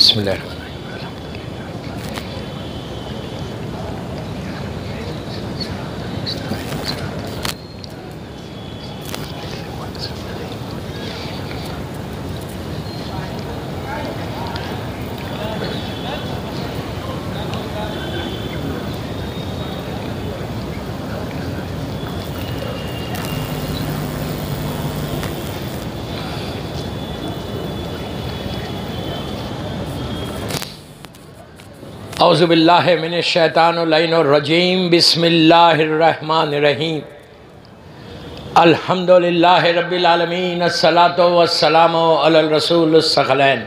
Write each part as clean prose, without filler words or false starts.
بسم اللہ الرحمن اعوذ باللہ من الشیطان اللعین الرجیم بسم اللہ الرحمن الرحیم الحمدللہ رب العالمین الصلاة والسلام علی الرسول الثقلین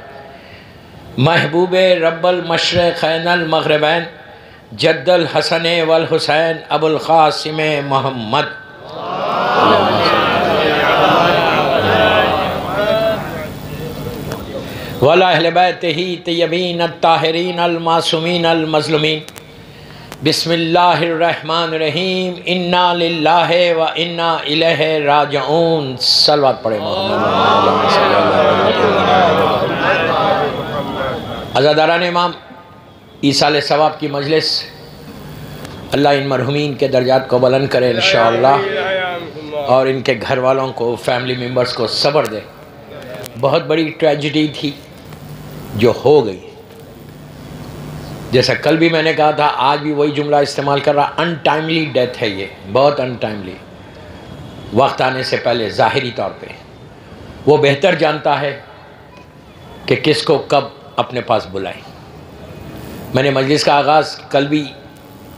محبوب رب المشرقین المغربین جد الحسن والحسین ابو القاسم محمد وعلی اہل بیتہ طیبین الطاہرین المعصومین المظلومین بسم اللہ الرحمن الرحیم انا للہ و انا الیہ راجعون صلوات پڑھیں عزاداران امام ایصال ثواب کی مجلس اللہ ان مرحومین کے درجات کو بلند کرے انشاءاللہ اور ان کے گھر والوں کو فیملی ممبرز کو صبر دے۔ بہت بڑی ٹریجڈی تھی جو ہو گئی، جیسا کل بھی میں نے کہا تھا، آج بھی وہی جملہ استعمال کر رہا، ان ٹائملی ڈیتھ ہے یہ، بہت ان ٹائملی، وقت آنے سے پہلے ظاہری طور پہ۔ وہ بہتر جانتا ہے کہ کس کو کب اپنے پاس بلائیں۔ میں نے مجلس کا آغاز کل بھی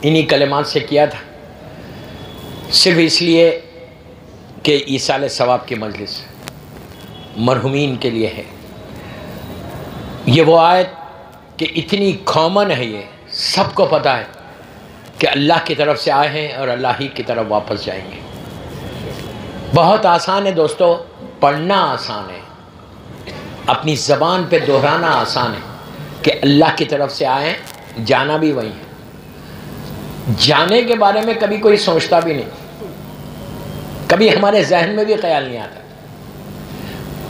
انہی کلمات سے کیا تھا، صرف اس لیے کہ ایصال ثواب کی مجلس مرحومین کے لیے ہے۔ یہ وہ آیت کہ اتنی کامن ہے، یہ سب کو پتہ ہے کہ اللہ کی طرف سے آئے ہیں اور اللہ ہی کی طرف واپس جائیں گے۔ بہت آسان ہے دوستو، پڑھنا آسان ہے، اپنی زبان پہ دہرانا آسان ہے کہ اللہ کی طرف سے آئے ہیں، جانا بھی وہی ہے۔ جانے کے بارے میں کبھی کوئی سوچتا بھی نہیں، کبھی ہمارے ذہن میں بھی خیال نہیں آتا۔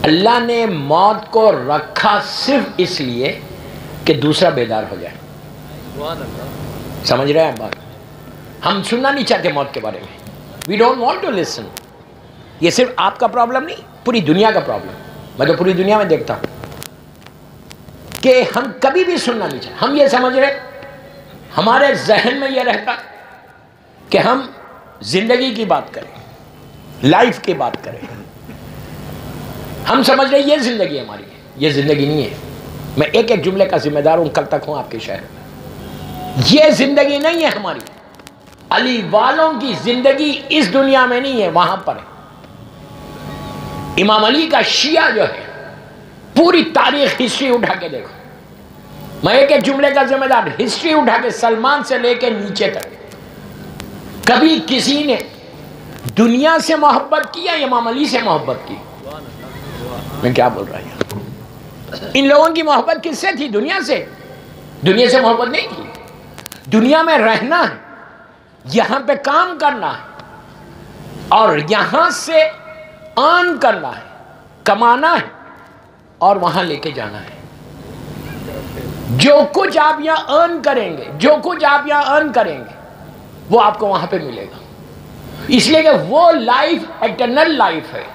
اللہ نے موت کو رکھا صرف اس لیے کہ دوسرا بیدار ہو جائے۔ سمجھ رہے ہیں بات؟ ہم سننا نہیں چاہتے موت کے بارے میں، we don't want to listen. یہ صرف آپ کا پرابلم نہیں، پوری دنیا کا پرابلم۔ میں تو پوری دنیا میں دیکھتا ہوں کہ ہم کبھی بھی سننا نہیں چاہتے۔ ہم یہ سمجھ رہے، ہمارے ذہن میں یہ رہتا کہ ہم زندگی کی بات کریں، لائف کی بات کریں۔ ہم سمجھ رہے یہ زندگی ہماری ہے، یہ زندگی نہیں ہے۔ میں ایک ایک جملے کا ذمہ دار ہوں، کل تک ہوں آپ کے شہر میں۔ یہ زندگی نہیں ہے ہماری۔ علی والوں کی زندگی اس دنیا میں نہیں ہے، وہاں پر ہے۔ امام علی کا شیعہ جو ہے، پوری تاریخ ہسٹری اٹھا کے دیکھو، میں ایک ایک جملے کا ذمہ دار، ہسٹری اٹھا کے سلمان سے لے کے نیچے تک کبھی کسی نے دنیا سے محبت کی یا امام علی سے محبت کی؟ میں کیا بول رہا ہوں؟ ان لوگوں کی محبت کس سے تھی؟ دنیا سے۔ دنیا سے محبت نہیں تھی۔ دنیا میں رہنا ہے، یہاں پہ کام کرنا ہے اور یہاں سے ارن کرنا ہے، کمانا ہے اور وہاں لے کے جانا ہے۔ جو کچھ آپ یہاں ارن کریں گے، جو کچھ آپ یہاں ارن کریں گے، وہ آپ کو وہاں پہ ملے گا۔ اس لیے کہ وہ لائف ایٹرنل لائف ہے۔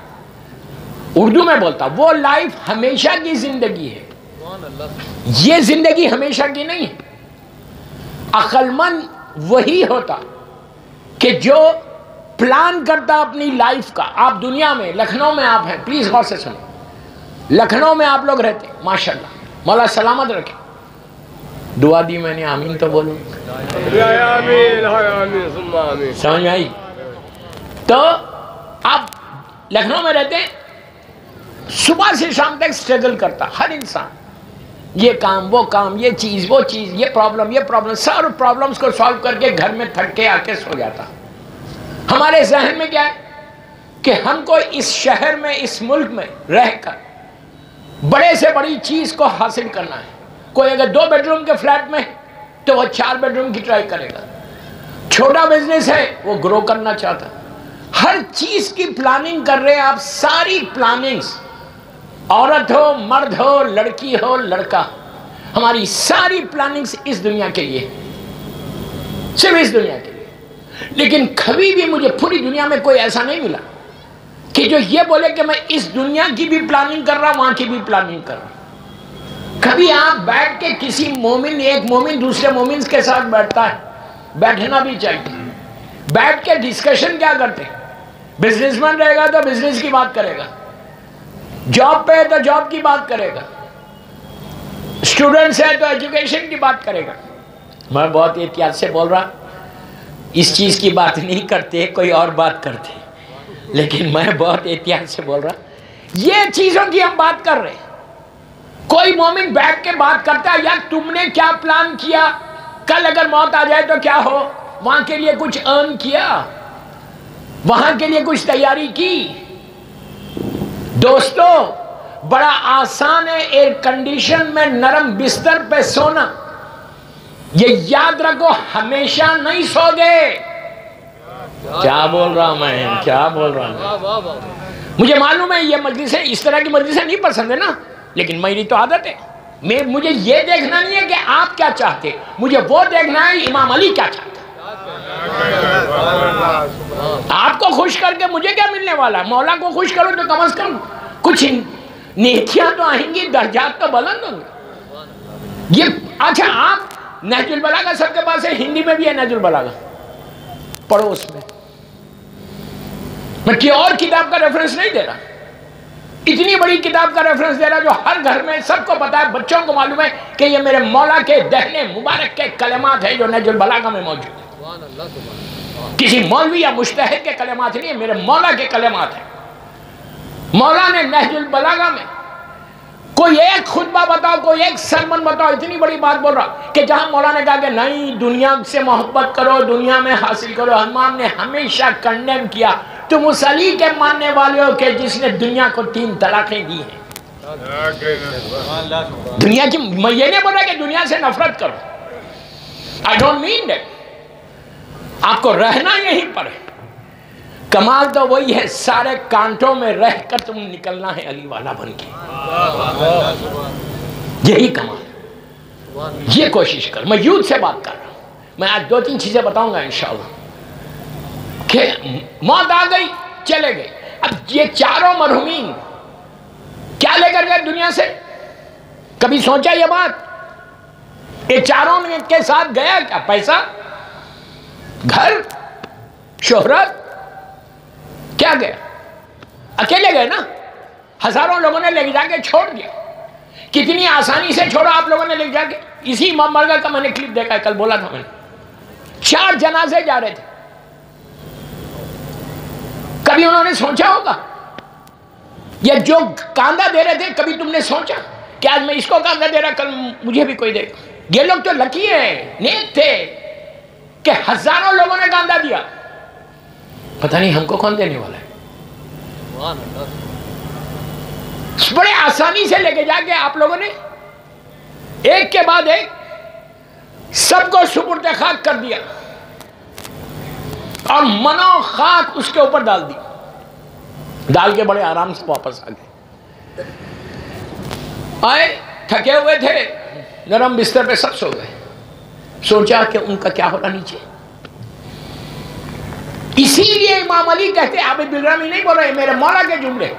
اردو میں بولتا، وہ لائف ہمیشہ کی زندگی ہے، یہ زندگی ہمیشہ کی نہیں ہے۔ عقل مند وہی ہوتا کہ جو پلان کرتا اپنی لائف کا۔ آپ دنیا میں، لکھنؤ میں آپ ہیں، پلیز غور سے سنیں، لکھنؤ میں آپ لوگ رہتے ہیں، ماشاءاللہ، مولا سلامت رکھے۔ دعا دی میں نے، آمین تو بولو۔ سمجھ میں آئی؟ تو آپ لکھنؤ میں رہتے ہیں، صبح سے شام تک سٹرگل کرتا ہر انسان، یہ کام وہ کام، یہ چیز وہ چیز، یہ پرابلم، سارے پرابلمز کو سالو کر کے گھر میں تھک کے آ کے سو جاتا۔ ہمارے ذہن میں کیا ہے کہ ہم کو اس شہر میں، اس ملک میں رہ کر بڑے سے بڑی چیز کو حاصل کرنا ہے۔ کوئی اگر 2 بیڈروم کے فلیٹ میں تو وہ 4 بیڈروم کی ٹرائی کرے گا۔ چھوٹا بزنس ہے، وہ گرو کرنا چاہتا۔ ہر چیز کی پلاننگ کر رہے ہیں آپ، ساری پلاننگز، عورت ہو، مرد ہو، لڑکی ہو، لڑکا، ہماری ساری پلاننگز اس دنیا کے لیے، صرف اس دنیا کے لیے. لیکن کبھی بھی مجھے پوری دنیا میں کوئی ایسا نہیں ملا کہ جو یہ بولے کہ میں اس دنیا کی بھی پلاننگ کر رہا ہوں، وہاں کی بھی پلاننگ کر رہا ہوں. کبھی آپ بیٹھ کے کسی مومن، ایک مومن دوسرے مومن کے ساتھ بیٹھتا ہے، بیٹھنا بھی چاہیے. بیٹھ کے ڈسکشن کیا کرتے ہیں؟ بزنس مین رہے گا تو بزنس کی بات کرے گا، جاب پہ ہے تو جاب کی بات کرے گا، اسٹوڈنٹس ہے تو ایجوکیشن کی بات کرے گا. میں بہت احتیاط سے بول رہا، اس چیز کی بات نہیں کرتے، کوئی اور بات کرتے، لیکن میں بہت احتیاط سے بول رہا. یہ چیزوں کی ہم بات کر رہے ہیں. کوئی مومن بیٹھ کے بات کرتا ہے، یار تم نے کیا پلان کیا، کل اگر موت آ جائے تو کیا ہو، وہاں کے لیے کچھ ارن کیا، وہاں کے لیے کچھ تیاری کی. دوستو بڑا آسان ہے ایئر کنڈیشن میں نرم بستر پہ سونا. یہ یاد رکھو ہمیشہ نہیں سو گے. کیا بول رہا ہوں میں، کیا بول رہا ہوں. مجھے معلوم ہے یہ مجلسیں، اس طرح کی مجلسیں نہیں پسند ہے نا، لیکن میری تو عادت ہے. مجھے یہ دیکھنا نہیں ہے کہ آپ کیا چاہتے، مجھے وہ دیکھنا ہے امام علی کیا چاہتے. آپ کو خوش کر کے مجھے کیا ملنے والا ہے؟ مولا کو خوش کرو تو کم از کم کچھ نیکیاں تو آئیں گی، درجات تو بلند ہوں گے. یہ اچھا، آپ نہج البلاغہ سب کے پاس ہے، ہندی میں بھی ہے نہج البلاغہ، پڑھو. اس میں کہ اور کتاب کا ریفرنس نہیں دے رہا، اتنی بڑی کتاب کا ریفرنس دے رہا جو ہر گھر میں سب کو پتا ہے، بچوں کو معلوم ہے کہ یہ میرے مولا کے دہنے مبارک کے کلمات ہیں جو نہج البلاغہ میں موجود ہیں. کسی مولوی یا مجتہد کے کلمات نہیں ہیں، میرے مولا کے کلمات ہیں. مولا نے نہج البلاغہ میں کوئی ایک خطبہ بتاؤ، کوئی ایک سرمن بتاؤ، اتنی بڑی بات بول رہا کہ جہاں مولا نے کہا کہ نہیں دنیا سے محبت کرو، دنیا میں حاصل کرو. امام نے ہمیشہ کنڈیم کیا، تم اس علی کے ماننے والے ہو کہ جس نے دنیا کو 3 طلاقیں دی ہیں. دنیا کی، میں یہ نہیں بول رہا کہ دنیا سے نفرت کرو، I don't mean that. آپ کو رہنا یہیں پر ہے. کمال تو وہی ہے، سارے کانٹوں میں رہ کر تم نکلنا ہے علی والا بن کے. یہی کمال، یہ کوشش کر. میں یوتھ سے بات کر رہا ہوں. میں آج 2-3 چیزیں بتاؤں گا انشاءاللہ کہ موت آ گئی، چلے گئے. اب یہ چاروں مرحومین کیا لے کر گئے دنیا سے؟ کبھی سوچا یہ بات؟ یہ چاروں کے ساتھ گیا کیا؟ پیسہ، گھر، شہرت، کیا گیا؟ اکیلے گئے نا. ہزاروں لوگوں نے لے جا کے چھوڑ دیا. کتنی آسانی سے چھوڑا آپ لوگوں نے لے جا کے. اسی امام مرگا کا میں نے کلپ دیکھا ہے، کل بولا تھا میں نے. 4 جنازے جا رہے تھے. کبھی انہوں نے سوچا ہوگا؟ یا جو کاندھا دے رہے تھے، کبھی تم نے سوچا کہ آج میں اس کو کاندھا دے رہا، کل مجھے بھی کوئی دے گا؟ یہ لوگ تو لکی ہیں، نیک تھے کہ ہزاروں لوگوں نے کاندھا دیا. پتہ نہیں ہم کو کون دینے والا ہے. بڑے آسانی سے لے کے جا کے آپ لوگوں نے ایک کے بعد ایک سب کو سپرد خاک کر دیا اور منو خاک اس کے اوپر ڈال دی. ڈال کے بڑے آرام سے واپس آ گئے. آئے تھکے ہوئے تھے، نرم بستر پہ سب سو گئے. سوچا کہ ان کا کیا ہونا نیچے. اسی لیے امام علی کہتے ہیں، عابد بلرامی نہیں بول رہے، میرے مولا کے جملے،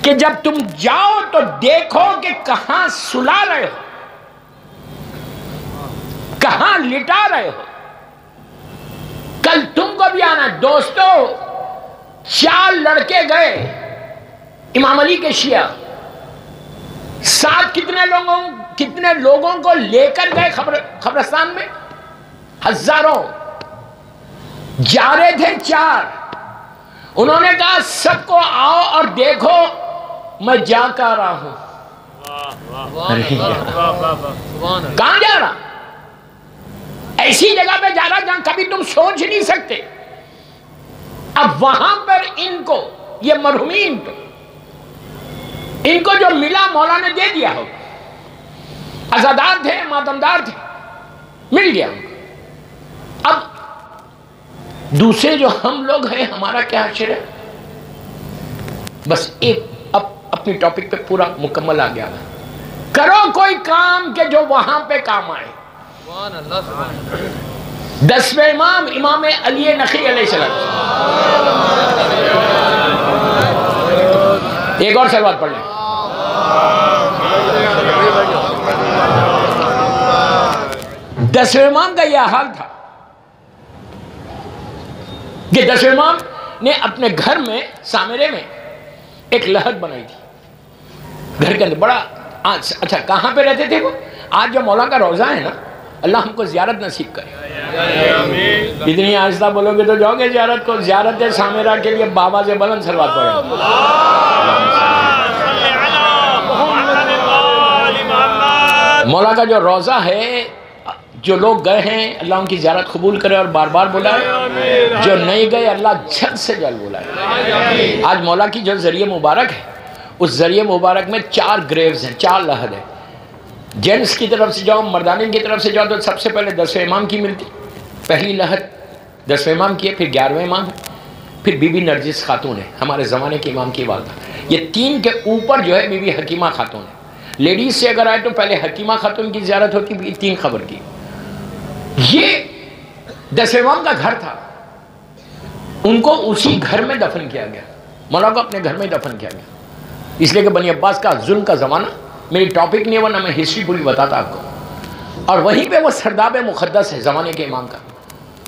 کہ جب تم جاؤ تو دیکھو کہ کہاں سلا رہے ہو، کہاں لٹا رہے ہو. کل تم کو بھی آنا. دوستو 4 لڑکے گئے امام علی کے شیعہ، ساتھ کتنے لوگوں کو لے کر گئے قبرستان میں؟ ہزاروں. جا رہے تھے 4. انہوں نے کہا سب کو آؤ اور دیکھو میں جا کر رہا ہوں. کہاں جا رہا؟ ایسی جگہ پہ جا رہا جہاں کبھی تم سوچ نہیں سکتے. اب وہاں پر ان کو، یہ مرحومین کو، ان کو جو ملا مولا نے دے دیا ہو. عزادار تھے، ماتمدار تھے، مل گیا. اب دوسرے جو ہم لوگ ہیں، ہمارا کیا حشر ہے؟ بس ایک اپنی ٹاپک پہ پورا مکمل آ گیا. کرو کوئی کام جو وہاں پہ کام آئے. 10ویں امام امام علی نقی علیہ السلام. ایک اور سلوات پڑھ لیں. دسویں امام کا یہ حال تھا کہ 10ویں امام نے اپنے گھر میں سامرے میں ایک لہد بنائی تھی گھر کے اندر. بڑا اچھا کہاں پہ رہتے تھے وہ؟ آج جو مولا کا روزہ ہے نا، اللہ ہم کو زیارت نصیب کرے. اتنی آہستہ بولو گے تو جاؤ گے زیارت کو. زیارت سامرہ کے لیے بابا سے بلند صلوات پڑھیں. مولا کا جو روزہ ہے، جو لوگ گئے ہیں اللہ ان کی زیارت قبول کرے اور بار بار بلائے. جو نہیں گئے اللہ جلد سے جلد بلائے. آج مولا کی جو ذریعہ مبارک ہے، اس ذریعہ مبارک میں 4 گریوز ہیں، 4 لحد ہیں. جینس کی طرف سے جاؤ، مردانی کی طرف سے جاؤ تو سب سے پہلے 10ویں امام کی ملتی. پہلی لحد 10ویں امام کی ہے، پھر 11ویں امام ہے، پھر بی بی نرجس خاتون ہے ہمارے زمانے کے امام کی والدہ. یہ 3 کے اوپر جو ہے بی بی حکیمہ خاتون ہے. لیڈیز سے اگر آئے تو پہلے حکیمہ خاتون کی زیارت ہوتی، 3 خبر کی. یہ 10ویں امام کا گھر تھا، ان کو اسی گھر میں دفن کیا گیا. مولا کو اپنے گھر میں دفن کیا گیا، اس لیے کہ بنی عباس کا ظلم کا زمانہ میری ٹاپک نہیں ہے، ورنہ میں ہسٹری پوری بتاتا آپ کو. اور وہیں پہ وہ سرداب مقدس ہے زمانے کے امام کا.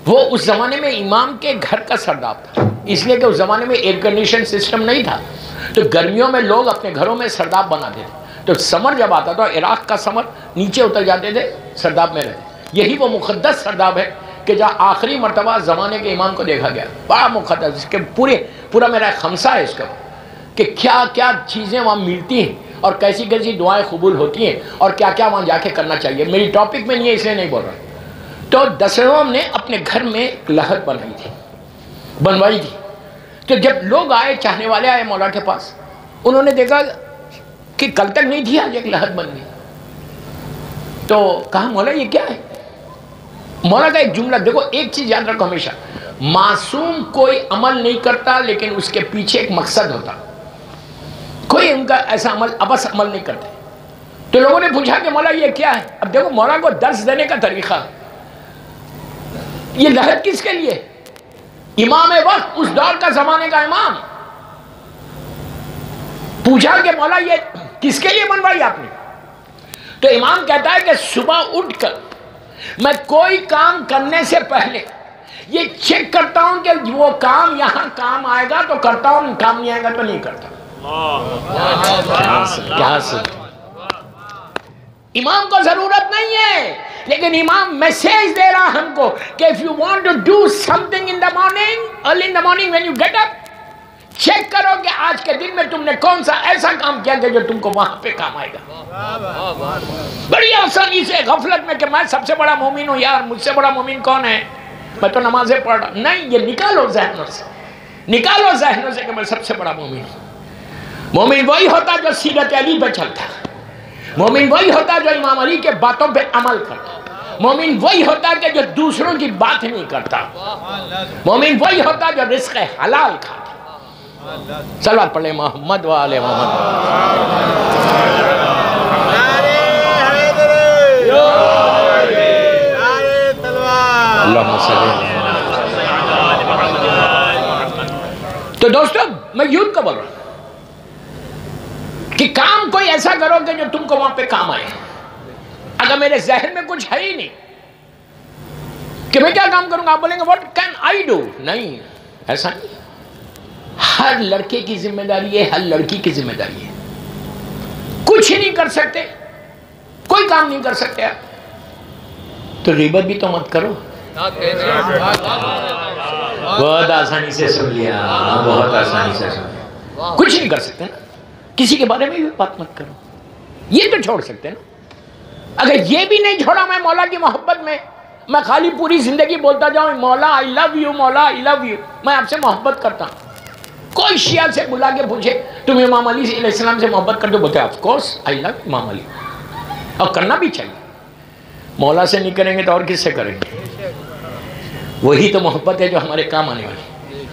وہ اس زمانے میں امام کے گھر کا سرداب تھا، اس لیے کہ اس زمانے میں ایئر کنڈیشن سسٹم نہیں تھا، تو گرمیوں میں لوگ اپنے گھروں میں سرداب بناتے تھے. تو سمر جب آتا تھا، عراق کا سمر، نیچے اتر جاتے تھے، سرداب میں رہتے. یہی وہ مقدس سرداب ہے کہ جہاں آخری مرتبہ زمانے کے امام کو دیکھا گیا. بڑا مقدس، اس کے پورا میرا خمسہ ہے اس کا، کہ کیا کیا چیزیں وہاں ملتی ہیں اور کیسی کیسی دعائیں قبول ہوتی ہیں اور کیا کیا وہاں جا کے کرنا چاہیے. میری ٹاپک میں نہیں ہے اس لیے نہیں بول رہا. تو 10ویں امام نے اپنے گھر میں ایک لحد بنوائی تھی. تو جب لوگ آئے، چاہنے والے آئے مولا کے پاس، انہوں نے دیکھا کہ کل تک نہیں تھی، آج ایک لحد بن گئی. تو کہا مولا یہ کیا ہے؟ مولا کا ایک جملہ دیکھو، ایک چیز یاد رکھو ہمیشہ، معصوم کوئی عمل نہیں کرتا لیکن اس کے پیچھے ایک مقصد ہوتا. کوئی ان کا ایسا عمل ابس عمل نہیں کرتے. تو لوگوں نے پوچھا کہ مولا یہ کیا ہے؟ اب دیکھو مولا کو درس دینے کا طریقہ، یہ لحد کس کے لیے؟ امام وقت، اس دور کا زمانے کا امام. پوچھا کہ مولا یہ کس کے لیے بنوائی آپ نے؟ تو امام کہتا ہے کہ صبح اٹھ کر میں کوئی کام کرنے سے پہلے یہ چیک کرتا ہوں کہ وہ کام یہاں کام آئے گا تو کرتا ہوں، کام نہیں آئے گا تو نہیں کرتا. امام کو ضرورت نہیں ہے، لیکن امام میسیج دے رہا ہم کو کہ if you want to do something in the morning, early in the morning when you get up, check کرو کہ آج کے دن میں تم نے کون سا ایسا کام کیا کہ جو تم کو وہاں پہ کام آئے گا. بڑی آسانی سے غفلت میں کہ میں سب سے بڑا مومن ہوں، یار مجھ سے بڑا مومن کون ہے، میں تو نمازیں پڑھ رہا. نہیں، یہ نکالو ذہنوں سے کہ میں سب سے بڑا مومن ہوں. مومن وہی ہوتا جو سیرت علی پہ چلتا، مومن وہی ہوتا جو امام علی کے باتوں پہ عمل کرتا، مومن وہی ہوتا کہ جو دوسروں کی بات نہیں کرتا، مومن وہی ہوتا جو رزق حلال کھاتا. صلوات پڑھیں محمد و آل محمد. اللہم صلی اللہ. تو دوستو میں یوتھ کو بول رہا ہوں کہ کام کوئی ایسا کرو کہ جو تم کو وہاں پہ کام آئے. اگر میرے ذہن میں کچھ ہے ہی نہیں کہ میں کیا کام کروں گا، آپ بولیں گے what can I do؟ نہیں، ایسا نہیں. ہر لڑکے کی ذمہ داری ہے، ہر لڑکی کی ذمہ داری ہے. کچھ ہی نہیں کر سکتے، کوئی کام نہیں کر سکتے آپ تو غیبت بھی تو مت کرو. بہت آسانی سے سن لیا، بہت آسانی سے سن لیا. کچھ نہیں کر سکتے نا، کسی کے بارے میں بھی بات مت کرو. یہ تو چھوڑ سکتے نا. اگر یہ بھی نہیں چھوڑا میں مولا کی محبت میں خالی پوری زندگی بولتا جاؤں مولا آئی لو یو، مولا آئی لو یو، میں آپ سے محبت کرتا ہوں. کوئی شیعہ سے بلا کے پوچھے تم امام علی علیہ السلام سے محبت کرتے، بولتے آف کورس آئی لو امام علی، اور کرنا بھی چاہیے. مولا سے نہیں کریں گے تو اور کس سے کریں گے؟ وہی تو محبت ہے جو ہمارے کام آنے والی.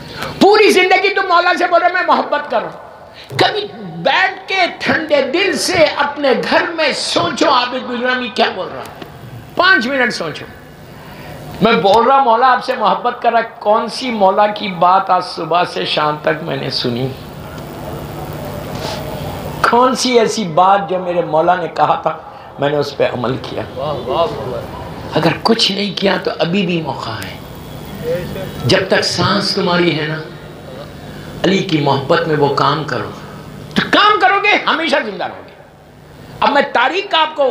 پوری زندگی تم مولا سے بول رہے میں محبت کر رہا ہوں، کبھی بیٹھ کے ٹھنڈے دل سے اپنے گھر میں سوچو عابد گلرامی کیا بول رہا ہے، 5 منٹ سوچو. میں بول رہا مولا آپ سے محبت کر رہا، کون سی مولا کی بات آج صبح سے شام تک میں نے سنی؟ کون سی ایسی بات جو میرے مولا نے کہا تھا میں نے اس پہ عمل کیا؟ اگر کچھ نہیں کیا تو ابھی بھی موقع ہے. جب تک سانس تمہاری ہے نا، علی کی محبت میں وہ کام کرو، تو کام کرو گے ہمیشہ زندہ رہو گے. اب میں تاریخ کا آپ کو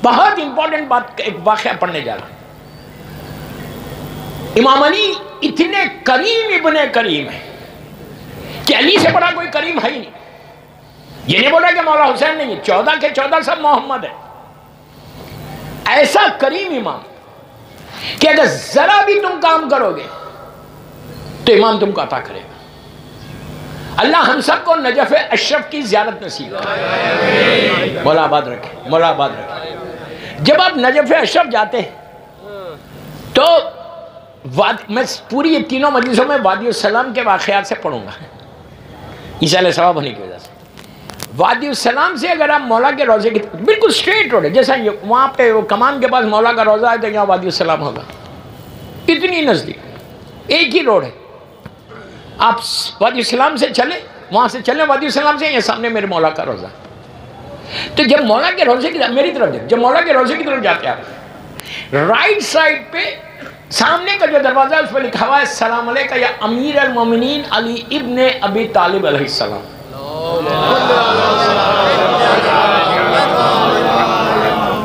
بہت امپورٹنٹ بات، ایک واقعہ پڑھنے جا رہا ہوں. امام علی اتنے کریم ابن کریم ہے کہ علی سے بڑا کوئی کریم ہے ہی نہیں. یہ نہیں بولا کہ مولا حسین نہیں ہے، 14 کے 14 سب محمد ہے. ایسا کریم امام کہ اگر ذرا بھی تم کام کرو گے تو امام تم کو عطا کرے گا. اللہ ہم سب کو نجف اشرف کی زیارت نصیب کرے. مولا آباد رکھے، مولا آباد رکھے. جب آپ نجف اشرف جاتے ہیں تو میں پوری یہ تینوں مجلسوں میں وادی السلام کے واقعات سے پڑھوں گا، عیسیٰ علیہ السلام ہونے کی وجہ سے. وادی السلام سے اگر آپ مولا کے روزے کی بالکل اسٹریٹ روڈ ہے، جیسا وہاں پہ وہ کمان کے پاس مولا کا روزہ ہے تو یہاں وادی السلام ہوگا، اتنی نزدیک، ایک ہی روڈ ہے. آپ وادی السلام سے چلیں، وہاں سے چلیں وادی السلام سے، یہ سامنے میرے مولا کا روزہ. تو جب مولا کے روزے کی میری طرف جب مولا کے روزے کی طرف جاتے ہیں آپ، رائٹ سائڈ پہ سامنے کا جو دروازہ ہے اس پہ لکھا ہوا ہے السلام علیکہ یا امیر المومنین علی ابن ابی طالب علیہ السلام.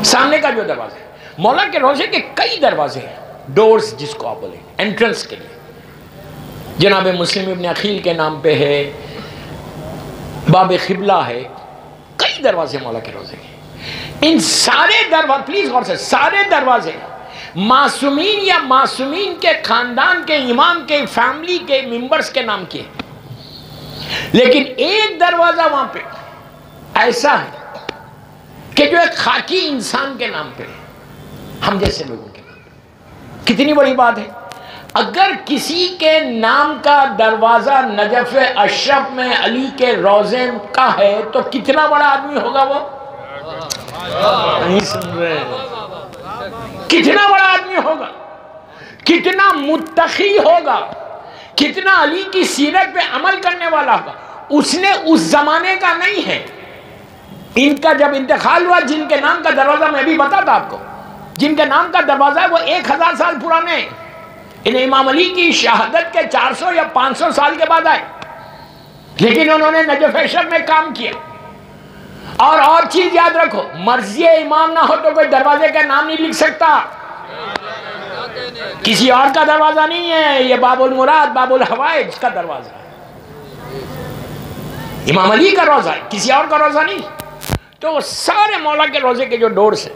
سامنے کا جو دروازہ ہے، مولا کے روزے کے کئی دروازے ہیں، ڈورز جس کو آپ بولیں، انٹرنس کے لیے. جناب مسلم ابن عقیل کے نام پہ ہے، باب قبلہ ہے، کئی دروازے مولا کے روزے کے. ان سارے دروازے، پلیز غور سے، سارے دروازے معصومین یا معصومین کے خاندان کے امام کے فیملی کے ممبرز کے نام کیے، لیکن ایک دروازہ وہاں پہ ایسا ہے کہ جو ایک خاکی انسان کے نام پہ، ہم جیسے لوگوں کے نام پہ. کتنی بڑی بات ہے. اگر کسی کے نام کا دروازہ نجف اشرف میں علی کے روزے کا ہے تو کتنا بڑا آدمی ہوگا وہ؟ نہیں سن رہے، کتنا بڑا آدمی ہوگا، کتنا متقی ہوگا، کتنا علی کی سیرت پہ عمل کرنے والا ہوگا. اس نے اس زمانے کا نہیں ہے. ان کا جب انتقال ہوا، جن کے نام کا دروازہ میں بھی بتاتا آپ کو، جن کے نام کا دروازہ ہے وہ 1000 سال پرانے ہیں. انہیں امام علی کی شہادت کے 400 یا 500 سال کے بعد آئے، لیکن انہوں نے نجف اشرف میں کام کیا. اور چیز یاد رکھو، مرضی امام نہ ہو تو کوئی دروازے کا نام نہیں لکھ سکتا. کسی اور کا دروازہ نہیں ہے، یہ باب المراد باب الحوائج کا دروازہ ہے، امام علی کا روزہ ہے، کسی اور کا روزہ نہیں. تو سارے مولا کے روزے کے جو ڈورز ہیں،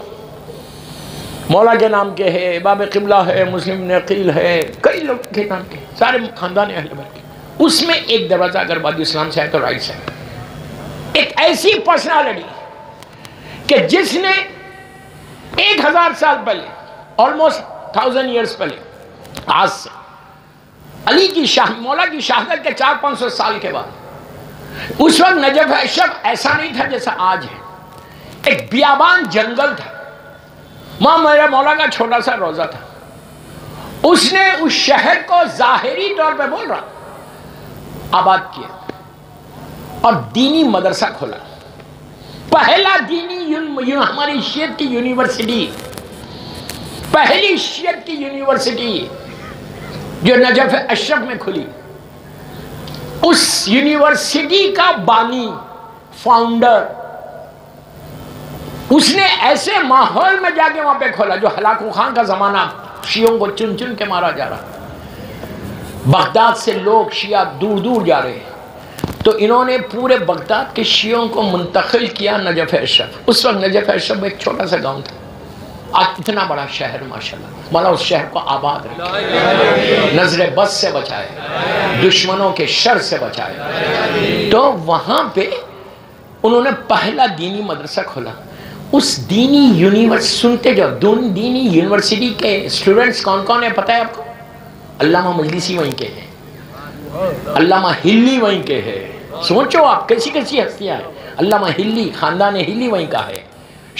مولا کے نام کے ہے، باب قبلہ ہے، مسلم بن عقیل ہے، کئی لوگ کے نام کے، سارے خاندان اہل بیت کے. اس میں ایک دروازہ اگر وادی اسلام سے ہے تو رائٹ سائڈ ایک ایسی پرسنالٹی کہ جس نے 1000 سال پہلے، آلموسٹ 1000 ایئرز پہلے، آج سے علی کی مولا کی شہادت کے 400-500 سال کے بعد، اس وقت نجف اشرف ایسا نہیں تھا جیسا آج ہے. ایک بیابان جنگل تھا، وہاں میرا مولا کا چھوٹا سا روزہ تھا. اس نے اس شہر کو ظاہری طور پہ بول رہا آباد کیا اور دینی مدرسہ کھولا. پہلا دینی ہماری شیعت کی یونیورسٹی، پہلی شیعت کی یونیورسٹی جو نجف اشرف میں کھلی. اس یونیورسٹی کا بانی، فاؤنڈر، اس نے ایسے ماحول میں جا کے وہاں پہ کھولا جو ہلاکو خان کا زمانہ، شیعوں کو چن چن کے مارا جا رہا. بغداد سے لوگ شیعہ دور دور جا رہے ہیں، تو انہوں نے پورے بغداد کے شیعوں کو منتقل کیا نجف اشرف. اس وقت نجف اشرف ایک چھوٹا سا گاؤں تھا، آج اتنا بڑا شہر ماشاءاللہ. مولا اس شہر کو آباد رکھے، نظر بد سے بچائے، دشمنوں کے شر سے بچائے. تو وہاں پہ انہوں نے پہلا دینی مدرسہ کھولا. اس دینی یونیورسٹی، سنتے جو دینی یونیورسٹی کے اسٹوڈنٹس کون کون ہیں پتہ ہے آپ کو؟ علامہ مجلسی وہیں کے ہیں، علامہ ہلی وہیں کے ہیں، سوچو آپ کیسی کیسی ہستیاں ہیں. علامہ ہلی، خاندان ہلی وہیں کا ہے.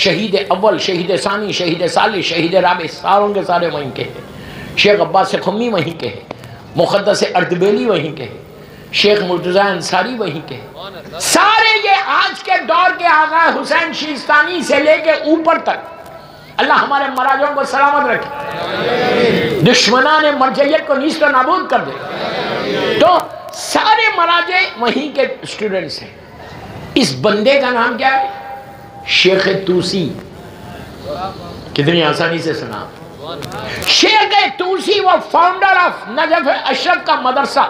شہید اول، شہید ثانی، شہید ثالث، شہید رابع، ساروں کے سارے وہیں کے ہیں. شیخ عباس خمی وہیں کے ہیں. مقدس اردبیلی وہیں کے ہیں. شیخ مرتضی انصاری وہیں کے ہیں. سارے یہ آج کے دور کے آغا حسین شیستانی سے لے کے اوپر تک. اللہ ہمارے مراجعوں کو سلامت رکھے، دشمنان مرجعیت کو نیست و نابود کر دے. تو سارے مراجع وہیں کے اسٹوڈنٹس ہیں. اس بندے کا نام کیا ہے؟ شیخ توسی. کتنی آسانی سے سنا. شیخ توسی وہ فاؤنڈر آف نجف اشرف کا مدرسہ.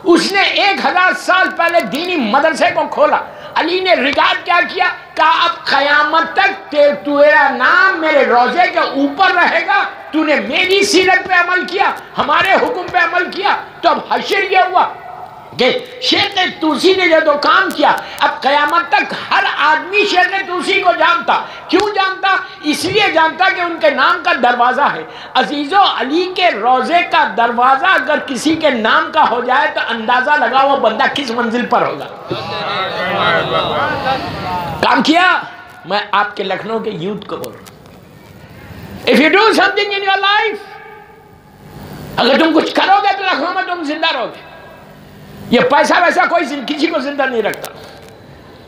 اس نے 1000 سال پہلے دینی مدرسے کو کھولا. علی نے ریکارڈ کیا کیا؟ کہا اب قیامت تک تیرا نام میرے روضے کے اوپر رہے گا. تو نے میری سیرت پہ عمل کیا، ہمارے حکم پہ عمل کیا، تو اب حشر یہ ہوا کہ شیخ توسی نے جو کام کیا، اب قیامت تک ہر آدمی شیخ توسی کو جانتا. کیوں جانتا؟ اس لیے جانتا کہ ان کے نام کا دروازہ ہے. عزیزو، علی کے روضے کا دروازہ اگر کسی کے نام کا ہو جائے تو اندازہ لگا وہ بندہ کس منزل پر ہوگا. کام کیا. میں آپ کے لکھنؤ کے یوتھ کو بول رہا ہوں، if you do something in your life، اگر تم کچھ کرو گے تو لکھنؤ میں تم زندہ رہو گے. یہ پیسہ ویسا کوئی کسی کو زندہ نہیں رکھتا،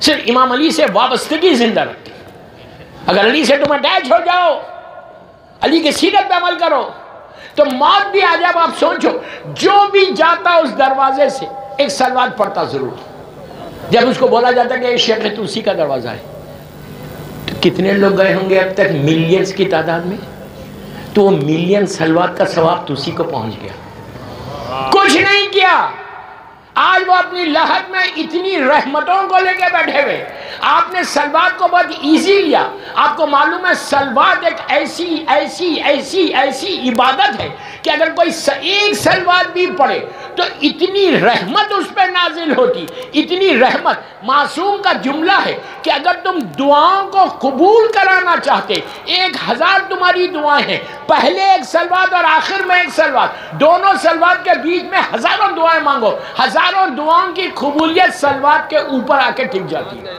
صرف امام علی سے وابستگی زندہ رکھتی. اگر علی سے تم اٹیچ ہو جاؤ، علی کی سیرت پہ عمل کرو، تو موت بھی آ جائے. آپ سوچو، جو بھی جاتا اس دروازے سے ایک سلوات پڑھتا ضرور. جب اس کو بولا جاتا کہ یہ شیخ توسی کا دروازہ ہے، تو کتنے لوگ گئے ہوں گے اب تک؟ ملینز کی تعداد میں. تو وہ ملین سلوات کا ثواب توسی کو پہنچ گیا. کچھ نہیں کیا. آج وہ اپنی لحد میں اتنی رحمتوں کو لے کے بیٹھے ہوئے. آپ نے سلوات کو بہت ایزی لیا. آپ کو معلوم ہے سلوات ایک ایسی ایسی ایسی ایسی عبادت ہے کہ اگر کوئی ایک سلوات بھی پڑھے تو اتنی رحمت اس پہ نازل ہوتی. اتنی رحمت. معصوم کا جملہ ہے کہ اگر تم دعاؤں کو قبول کرانا چاہتے، 1000 تمہاری دعائیں ہیں، پہلے ایک سلوات اور آخر میں ایک سلوات، دونوں سلوات کے بیچ میں ہزاروں دعائیں مانگو، ہزاروں دعاؤں کی قبولیت سلوات کے اوپر آ کے ٹک جاتی ہے.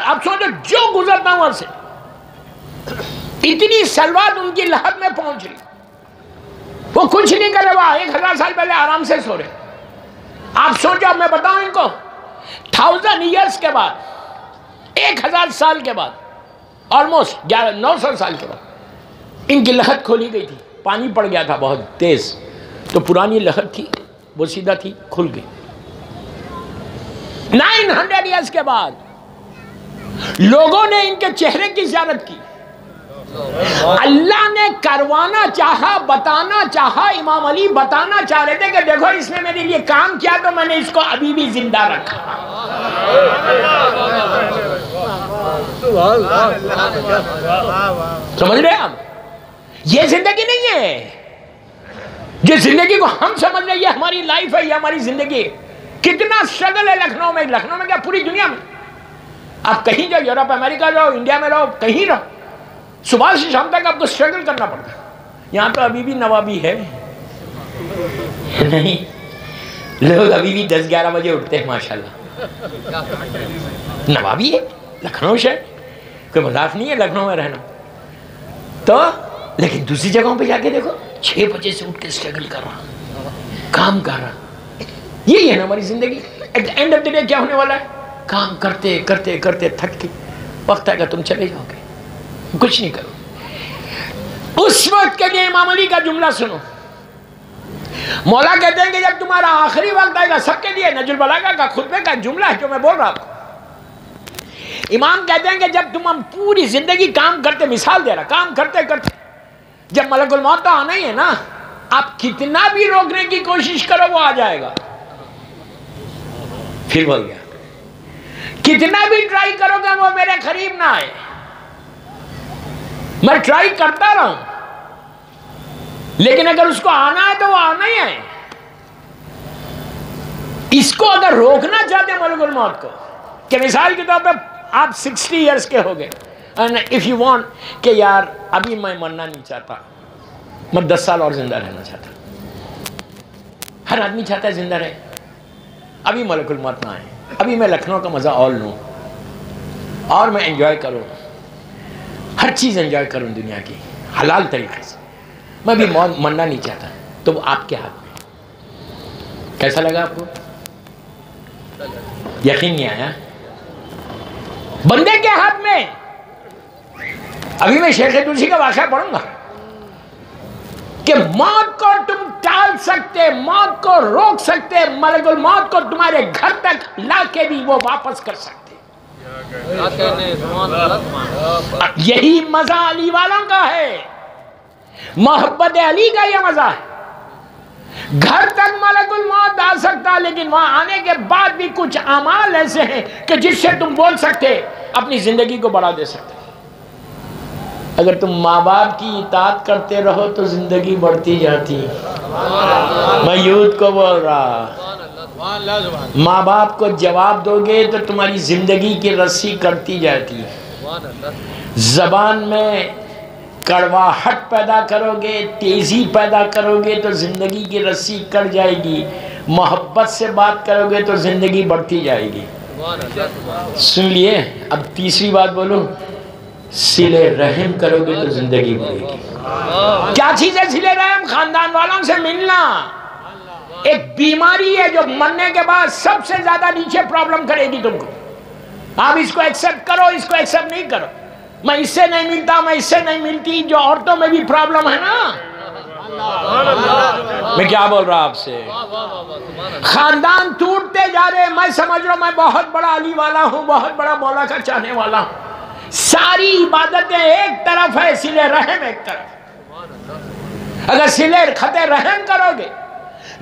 اب سوچو جو گزرتا وہاں سے اتنی سلوات ان کی لحد میں پہنچ رہی. وہ کچھ نہیں کرے، وہ 1000 سال پہلے آرام سے سو رہے. آپ سوچو، میں بتاؤں ان کو 1000 ایئرز کے بعد، 1000 سال کے بعد، آلموسٹ 900 سال کے بعد ان کی لحد کھولی گئی تھی. پانی پڑ گیا تھا بہت تیز، تو پرانی لحد تھی وہ سیدھا تھی، کھل گئی. 900 ایئرز کے بعد لوگوں نے ان کے چہرے کی زیارت کی. اللہ نے کروانا چاہا، بتانا چاہا. امام علی بتانا چاہ رہے تھے کہ دیکھو اس نے میرے لیے کام کیا تو میں نے اس کو ابھی بھی زندہ رکھا. سمجھ رہے آپ؟ یہ زندگی نہیں ہے. جس زندگی کو ہم سمجھ رہے ہیں یہ ہماری لائف ہے، یہ ہماری زندگی ہے. کتنا سٹرگل ہے لکھنؤ میں. لکھنؤ میں کیا پوری دنیا میں. آپ کہیں جاؤ، یورپ امریکہ جاؤ، انڈیا میں رہو، کہیں رہو، صبح سے شام تک آپ کو سٹرگل کرنا پڑتا ہے. یہاں تو ابھی بھی نوابی ہے نہیں. لوگ ابھی بھی 10-11 بجے اٹھتے ہیں ماشاءاللہ. نوابی ہے لکھنؤ شہر، کوئی مذاق نہیں ہے لکھنؤ میں رہنا. تو لیکن دوسری جگہوں پہ جا کے دیکھو، 6 بجے سے اٹھ کے سٹرگل کر رہا، کام کر رہا. یہی ہے نا ہماری زندگی. At the end of the day کیا ہونے والا ہے؟ کام کرتے کرتے کرتے تھک کے وقت آئے گا تم چلے جاؤ گے، کچھ نہیں کرو. اس وقت کے لیے امام علی کا جملہ سنو. مولا کہتے ہیں کہ جب تمہارا آخری وقت آئے گا، سب کے لیے نہج البلاغہ کا خطبے کا جملہ ہے جو میں بول رہا ہوں. امام کہتے ہیں کہ جب تم ہم پوری زندگی کام کرتے، مثال دے رہا، کام کرتے کرتے جب ملک الموت تو آنا ہی ہے نا، آپ کتنا بھی روکنے کی کوشش کرو وہ آ جائے گا. پھر بول گیا کتنا بھی ٹرائی کرو گے وہ میرے قریب نہ آئے. میں ٹرائی کرتا رہا ہوں لیکن اگر اس کو آنا ہے تو وہ آنا ہی ہے. اس کو اگر روکنا چاہتے ہیں ملک الموت کو کہ مثال کے طور پہ آپ 60 ایئرس کے ہو گئے and if you want کہ یار ابھی میں مرنا نہیں چاہتا، میں 10 سال اور زندہ رہنا چاہتا. ہر آدمی چاہتا ہے زندہ رہے، ابھی ملک الموت نہ آئے، ابھی میں لکھنؤ کا مزہ اور لوں اور میں انجوائے کروں، ہر چیز انجوائے کروں دنیا کی حلال طریقے سے، میں بھی مرنا نہیں چاہتا. تو وہ آپ کے ہاتھ میں. کیسا لگا آپ کو؟ یقین نہیں آیا؟ بندے کے ہاتھ میں. ابھی میں شیخ تلسی کا واقعہ پڑھوں گا کہ موت کو تم ٹال سکتے، موت کو روک سکتے، ملک الموت کو تمہارے گھر تک لا کے بھی وہ واپس کر سکتے. یہی مزہ علی والوں کا ہے، محبت علی کا یہ مزہ ہے. گھر تک ملک الموت آ سکتا، لیکن وہاں آنے کے بعد بھی کچھ اعمال ایسے ہیں کہ جس سے تم بول سکتے، اپنی زندگی کو بڑھا دے سکتے. اگر تم ماں باپ کی اطاعت کرتے رہو تو زندگی بڑھتی جاتی. میں یوتھ کو بول رہا، ماں باپ کو جواب دو گے تو تمہاری زندگی کی رسی کٹتی جاتی. زبان میں کڑواہٹ پیدا کرو گے، تیزی پیدا کرو گے تو زندگی کی رسی کٹ جائے گی. محبت سے بات کرو گے تو زندگی بڑھتی جائے گی. سن لیے؟ اب تیسری بات بولو، صلہ رحم کرو گے تو زندگی بڑھے گی. کیا چیز ہے صلہ رحم؟ خاندان والوں سے ملنا. ایک بیماری ہے جو مرنے کے بعد سب سے زیادہ نیچے پرابلم کرے گی تم کو. آپ اس کو ایکسپٹ کرو، اس کو ایکسپٹ نہیں کرو. میں اس سے نہیں ملتا، میں اس سے نہیں ملتی. جو عورتوں میں بھی پرابلم ہے نا، میں کیا بول رہا آپ سے، خاندان ٹوٹتے جا رہے. میں سمجھ رہا ہوں میں بہت بڑا علی والا ہوں، بہت بڑا مولا کا چاہنے والا ہوں. ساری عبادتیں ایک طرف ہے، صلہ رحم ایک طرف. اگر صلہ خط رحم کرو گے،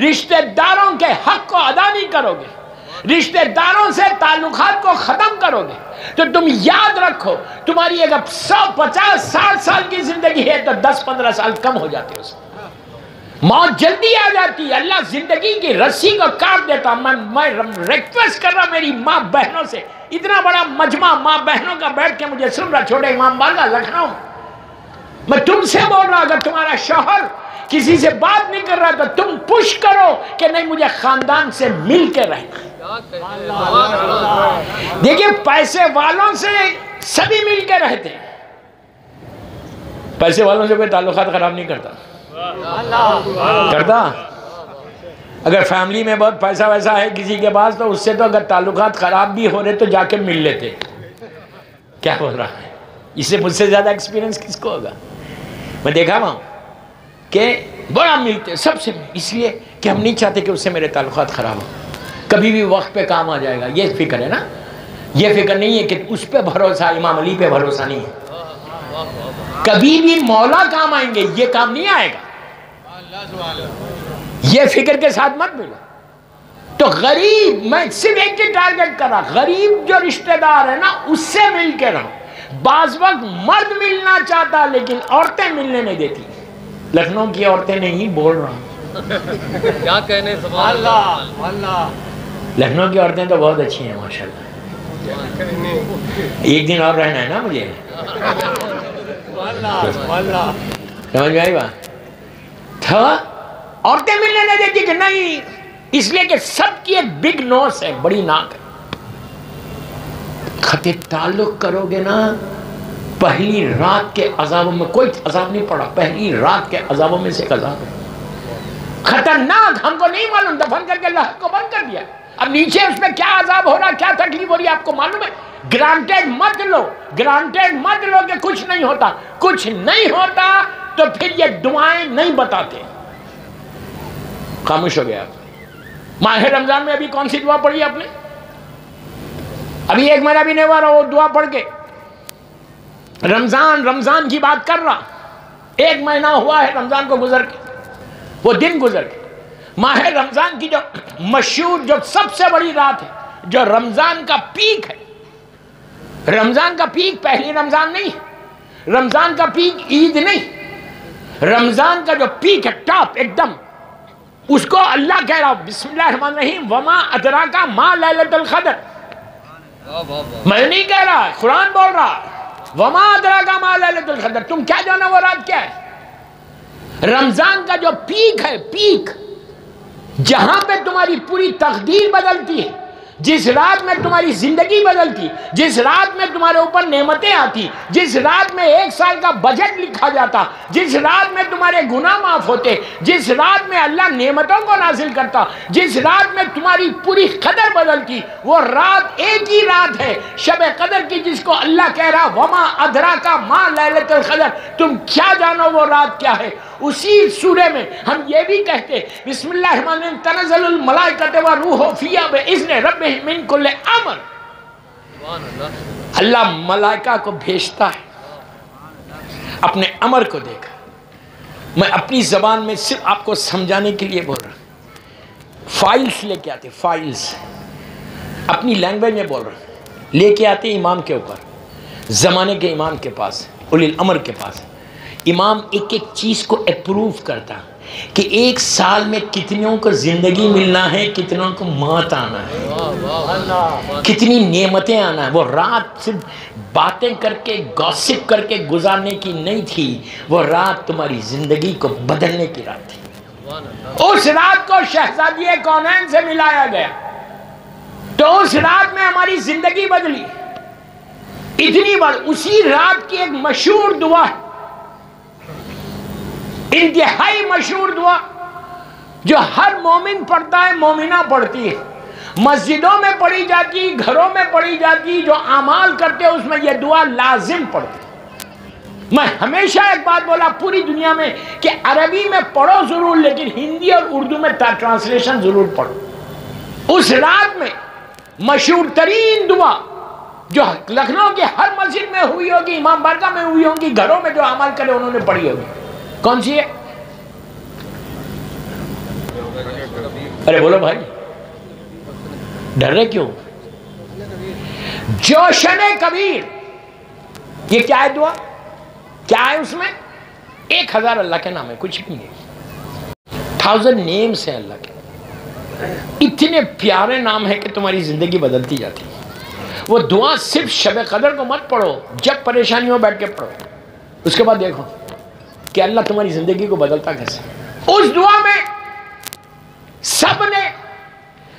رشتہ داروں کے حق کو ادا نہیں کرو گے، رشتہ داروں سے تعلقات کو ختم کرو گے، تو تم یاد رکھو تمہاری اگر 100 50 60 سال کی زندگی ہے تو 10 15 سال کم ہو جاتے. اس موت جلدی آ جاتی. اللہ زندگی کی رسی کو کاٹ دیتا. میں ریکویسٹ کر رہا میری ماں بہنوں سے، اتنا بڑا مجمع ماں بہنوں کا بیٹھ کے مجھے سن رہا، چھوٹے امام بارگاہ لکھنؤ، میں تم سے بول رہا اگر تمہارا شوہر کسی سے بات نہیں کر رہا تو تم پش کرو کہ نہیں مجھے خاندان سے مل کے رہنا. دیکھیں پیسے والوں سے سبھی مل کے رہتے ہیں، پیسے والوں سے کوئی تعلقات خراب نہیں کرتا. کرتا؟ اگر فیملی میں بہت پیسہ ویسا ہے کسی کے پاس تو اس سے تو اگر تعلقات خراب بھی ہو رہے تو جا کے مل لیتے. کیا بول رہا ہے؟ اس سے مجھ سے زیادہ ایکسپیرینس کس کو ہوگا؟ میں دیکھا ہوں کہ بڑا ملتے سب سے، اس لیے کہ ہم نہیں چاہتے کہ اس سے میرے تعلقات خراب ہوں. کبھی بھی وقت پہ کام آ جائے گا، یہ فکر ہے نا. یہ فکر نہیں ہے کہ اس پہ بھروسہ، امام علی پہ بھروسہ نہیں ہے. کبھی بھی مولا کام آئیں گے، یہ کام نہیں آئے گا. یہ فکر کے ساتھ مت ملو. تو غریب، میں صرف ایک ہی ٹارگٹ کر رہا، غریب جو رشتہ دار ہے نا اس سے مل کے رہو. بعض وقت مرد ملنا چاہتا لیکن عورتیں ملنے نہیں دیتی. لکھنؤ کی عورتیں نہیں بول رہا، کیا کہنے، سبحان اللہ. لکھنؤ کی عورتیں تو بہت اچھی ہیں ماشاءاللہ. ایک دن اور رہنا ہے نا مجھے. سمجھ میں آئی بات؟ عورتیں ملنے نہیں دیتی کہ نہیں، اس لیے کہ سب کی ایک بگ نوز ہے، بڑی ناک ہے. خط تعلق کرو گے نا، پہلی رات کے عذابوں میں کوئی عذاب نہیں پڑا، پہلی رات کے عذابوں میں سے ایک عذاب ہے خطرناک. ہم کو نہیں معلوم، دفن کر کے اللہ کو بند کر دیا. اب نیچے اس میں کیا عذاب ہو رہا، کیا تکلیف ہو رہی ہے آپ کو معلوم ہے. گرانٹیڈ مت لو، گرانٹیڈ مت لو کہ کچھ نہیں ہوتا. کچھ نہیں ہوتا تو پھر یہ دعائیں نہیں بتاتے. خاموش ہو گیا آپ. ماہ رمضان میں ابھی کون سی دعا پڑھی آپ نے؟ ابھی ایک مہینہ بھی نہیں ہوا رہا وہ دعا پڑھ کے. رمضان کی بات کر رہا، ایک مہینہ ہوا ہے رمضان کو گزر کے، وہ دن گزر کے. ماہ رمضان کی جو مشہور، جو سب سے بڑی رات ہے، جو رمضان کا پیک ہے. رمضان کا پیک پہلی رمضان نہیں ہے، رمضان کا پیک عید نہیں، رمضان کا جو پیک ہے ٹاپ ایک دم، اس کو اللہ کہہ رہا بسم اللہ الرحمن الرحیم وما ادراک ما لیلۃ القدر. میں نہیں کہہ رہا، قرآن بول رہا، وما ادراک ما لیلۃ القدر، تم کیا جانا وہ رات کیا ہے؟ رمضان کا جو پیک ہے، پیک جہاں پہ تمہاری پوری تقدیر بدلتی ہے، جس رات میں تمہاری زندگی بدلتی، جس رات میں تمہارے اوپر نعمتیں آتی، جس رات میں 1 سال کا بجٹ لکھا جاتا، جس رات میں تمہارے گناہ معاف ہوتے، جس رات میں اللہ نعمتوں کو نازل کرتا، جس رات میں تمہاری پوری قدر بدلتی، وہ رات ایک ہی رات ہے شب قدر کی، جس کو اللہ کہہ رہا وما ادراک ما لیلۃ القدر، تم کیا جانو وہ رات کیا ہے۔ اسی سورے میں ہم یہ بھی کہتے بسم اللہ الرحمن الرحیم تنزل الملائکۃ والروح فیہا باذن ربہم من کل امر، اللہ ملائکہ کو بھیجتا ہے اپنے امر کو دے کر۔ میں اپنی زبان میں صرف آپ کو سمجھانے کے لیے بول رہا ہوں، فائلز لے کے آتے، فائلز اپنی لینگویج میں بول رہا ہوں، لے کے آتے امام کے اوپر، زمانے کے امام کے پاس، اولی الامر کے پاس۔ امام ایک ایک چیز کو اپروو کرتا کہ 1 سال میں کتنوں کو زندگی ملنا ہے، کتنوں کو موت آنا ہے، کتنی نعمتیں آنا ہے۔ وہ رات صرف باتیں کر کے گوسپ کر کے گزارنے کی نہیں تھی، وہ رات تمہاری زندگی کو بدلنے کی رات تھی۔ اس رات کو شہزادی کونین سے ملایا گیا تو اس رات میں ہماری زندگی بدلی۔ اتنی بڑھ اسی رات کی ایک مشہور دعا ہے، انتہائی مشہور دعا جو ہر مومن پڑھتا ہے، مومنہ پڑھتی ہے، مسجدوں میں پڑھی جاتی، گھروں میں پڑھی جاتی، جو اعمال کرتے اس میں یہ دعا لازم پڑھتے۔ میں ہمیشہ ایک بات بولا پوری دنیا میں کہ عربی میں پڑھو ضرور، لیکن ہندی اور اردو میں ٹرانسلیشن ضرور پڑھو۔ اس رات میں مشہور ترین دعا جو لکھنؤ کے ہر مسجد میں ہوئی ہوگی، امام بارگاہ میں ہوئی ہوگی، گھروں میں جو عمل کرے انہوں نے پڑھی ہوگی، کون سی ہے؟ ارے بولو بھائی، ڈر رہے کیوں؟ جوشن کبیر، یہ کیا ہے دعا؟ کیا ہے اس میں؟ 1000 اللہ کے نام ہے، کچھ بھی نہیں، 1000 نیمز ہیں اللہ کے، اتنے پیارے نام ہیں کہ تمہاری زندگی بدلتی جاتی ہے۔ وہ دعا صرف شب قدر کو مت پڑھو، جب پریشانی ہو بیٹھ کے پڑھو، اس کے بعد دیکھو کہ اللہ تمہاری زندگی کو بدلتا کیسے۔ اس دعا میں سب نے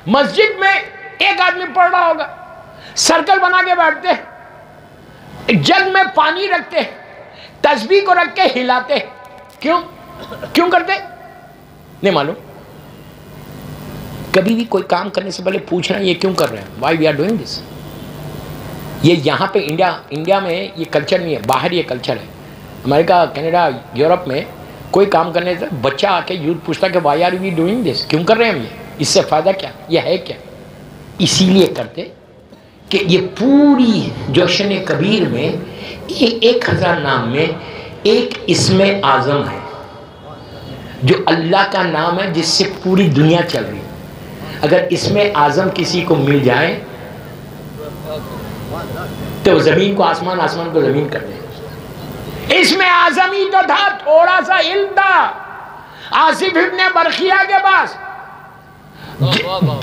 مسجد میں ایک آدمی پڑھ رہا ہوگا، سرکل بنا کے بیٹھتے، جگ میں پانی رکھتے، تسبیح کو رکھ کے ہلاتے۔ کیوں کرتے؟ نہیں معلوم۔ کبھی بھی کوئی کام کرنے سے پہلے پوچھنا یہ کیوں کر رہے ہیں، why we are doing this. یہ یہاں پہ انڈیا میں یہ کلچر نہیں ہے، باہر یہ کلچر ہے۔ امریکہ، کینیڈا، یورپ میں کوئی کام کرنے سے بچہ آ کے یوتھ پوچھتا کہ why are we doing this, کیوں کر رہے ہیں ہم یہ، اس سے فائدہ کیا، یہ ہے کیا؟ اسی لیے کرتے کہ یہ پوری جوشن کبیر میں 1000 نام میں ایک اسم اعظم ہے جو اللہ کا نام ہے، جس سے پوری دنیا چل رہی۔ اگر اسم اعظم کسی کو مل جائے تو زمین کو آسمان، آسمان کو زمین کر دے۔ اسم اعظم ہی تو تھا، تھوڑا سا علم تھا آصف ابن برقیہ کے پاس،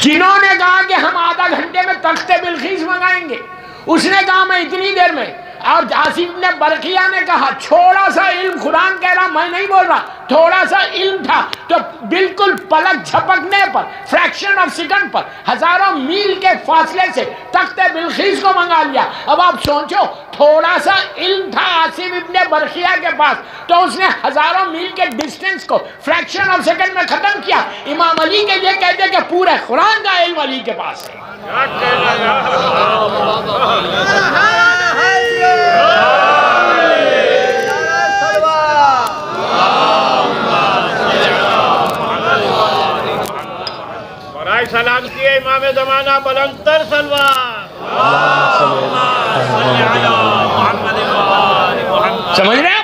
جنہوں نے کہا کہ ہم آدھا گھنٹے میں تخت بلقیس منگائیں گے، اس نے کہا میں اتنی دیر میں، اور آصف ابن برقیہ نے کہا تھوڑا سا علم، قرآن کہہ رہا میں نہیں بول رہا، تھوڑا سا علم تھا تو بالکل پلک جھپکنے پر، فریکشن آف سیکنڈ پر، 1000 میل کے فاصلے سے تخت بلقیس کو منگا لیا۔ اب آپ سوچو، تھوڑا سا علم تھا آصف ابن برقیہ کے پاس تو اس نے 1000 میل کے ڈسٹنس کو فریکشن آف سیکنڈ میں ختم کیا۔ امام علی کے لیے کہتے کہ پورے قرآن کا علم علی کے پاس ہے۔ سلام کیے امام زمانہ بلند تر سلوات، سمجھ رہے ہیں؟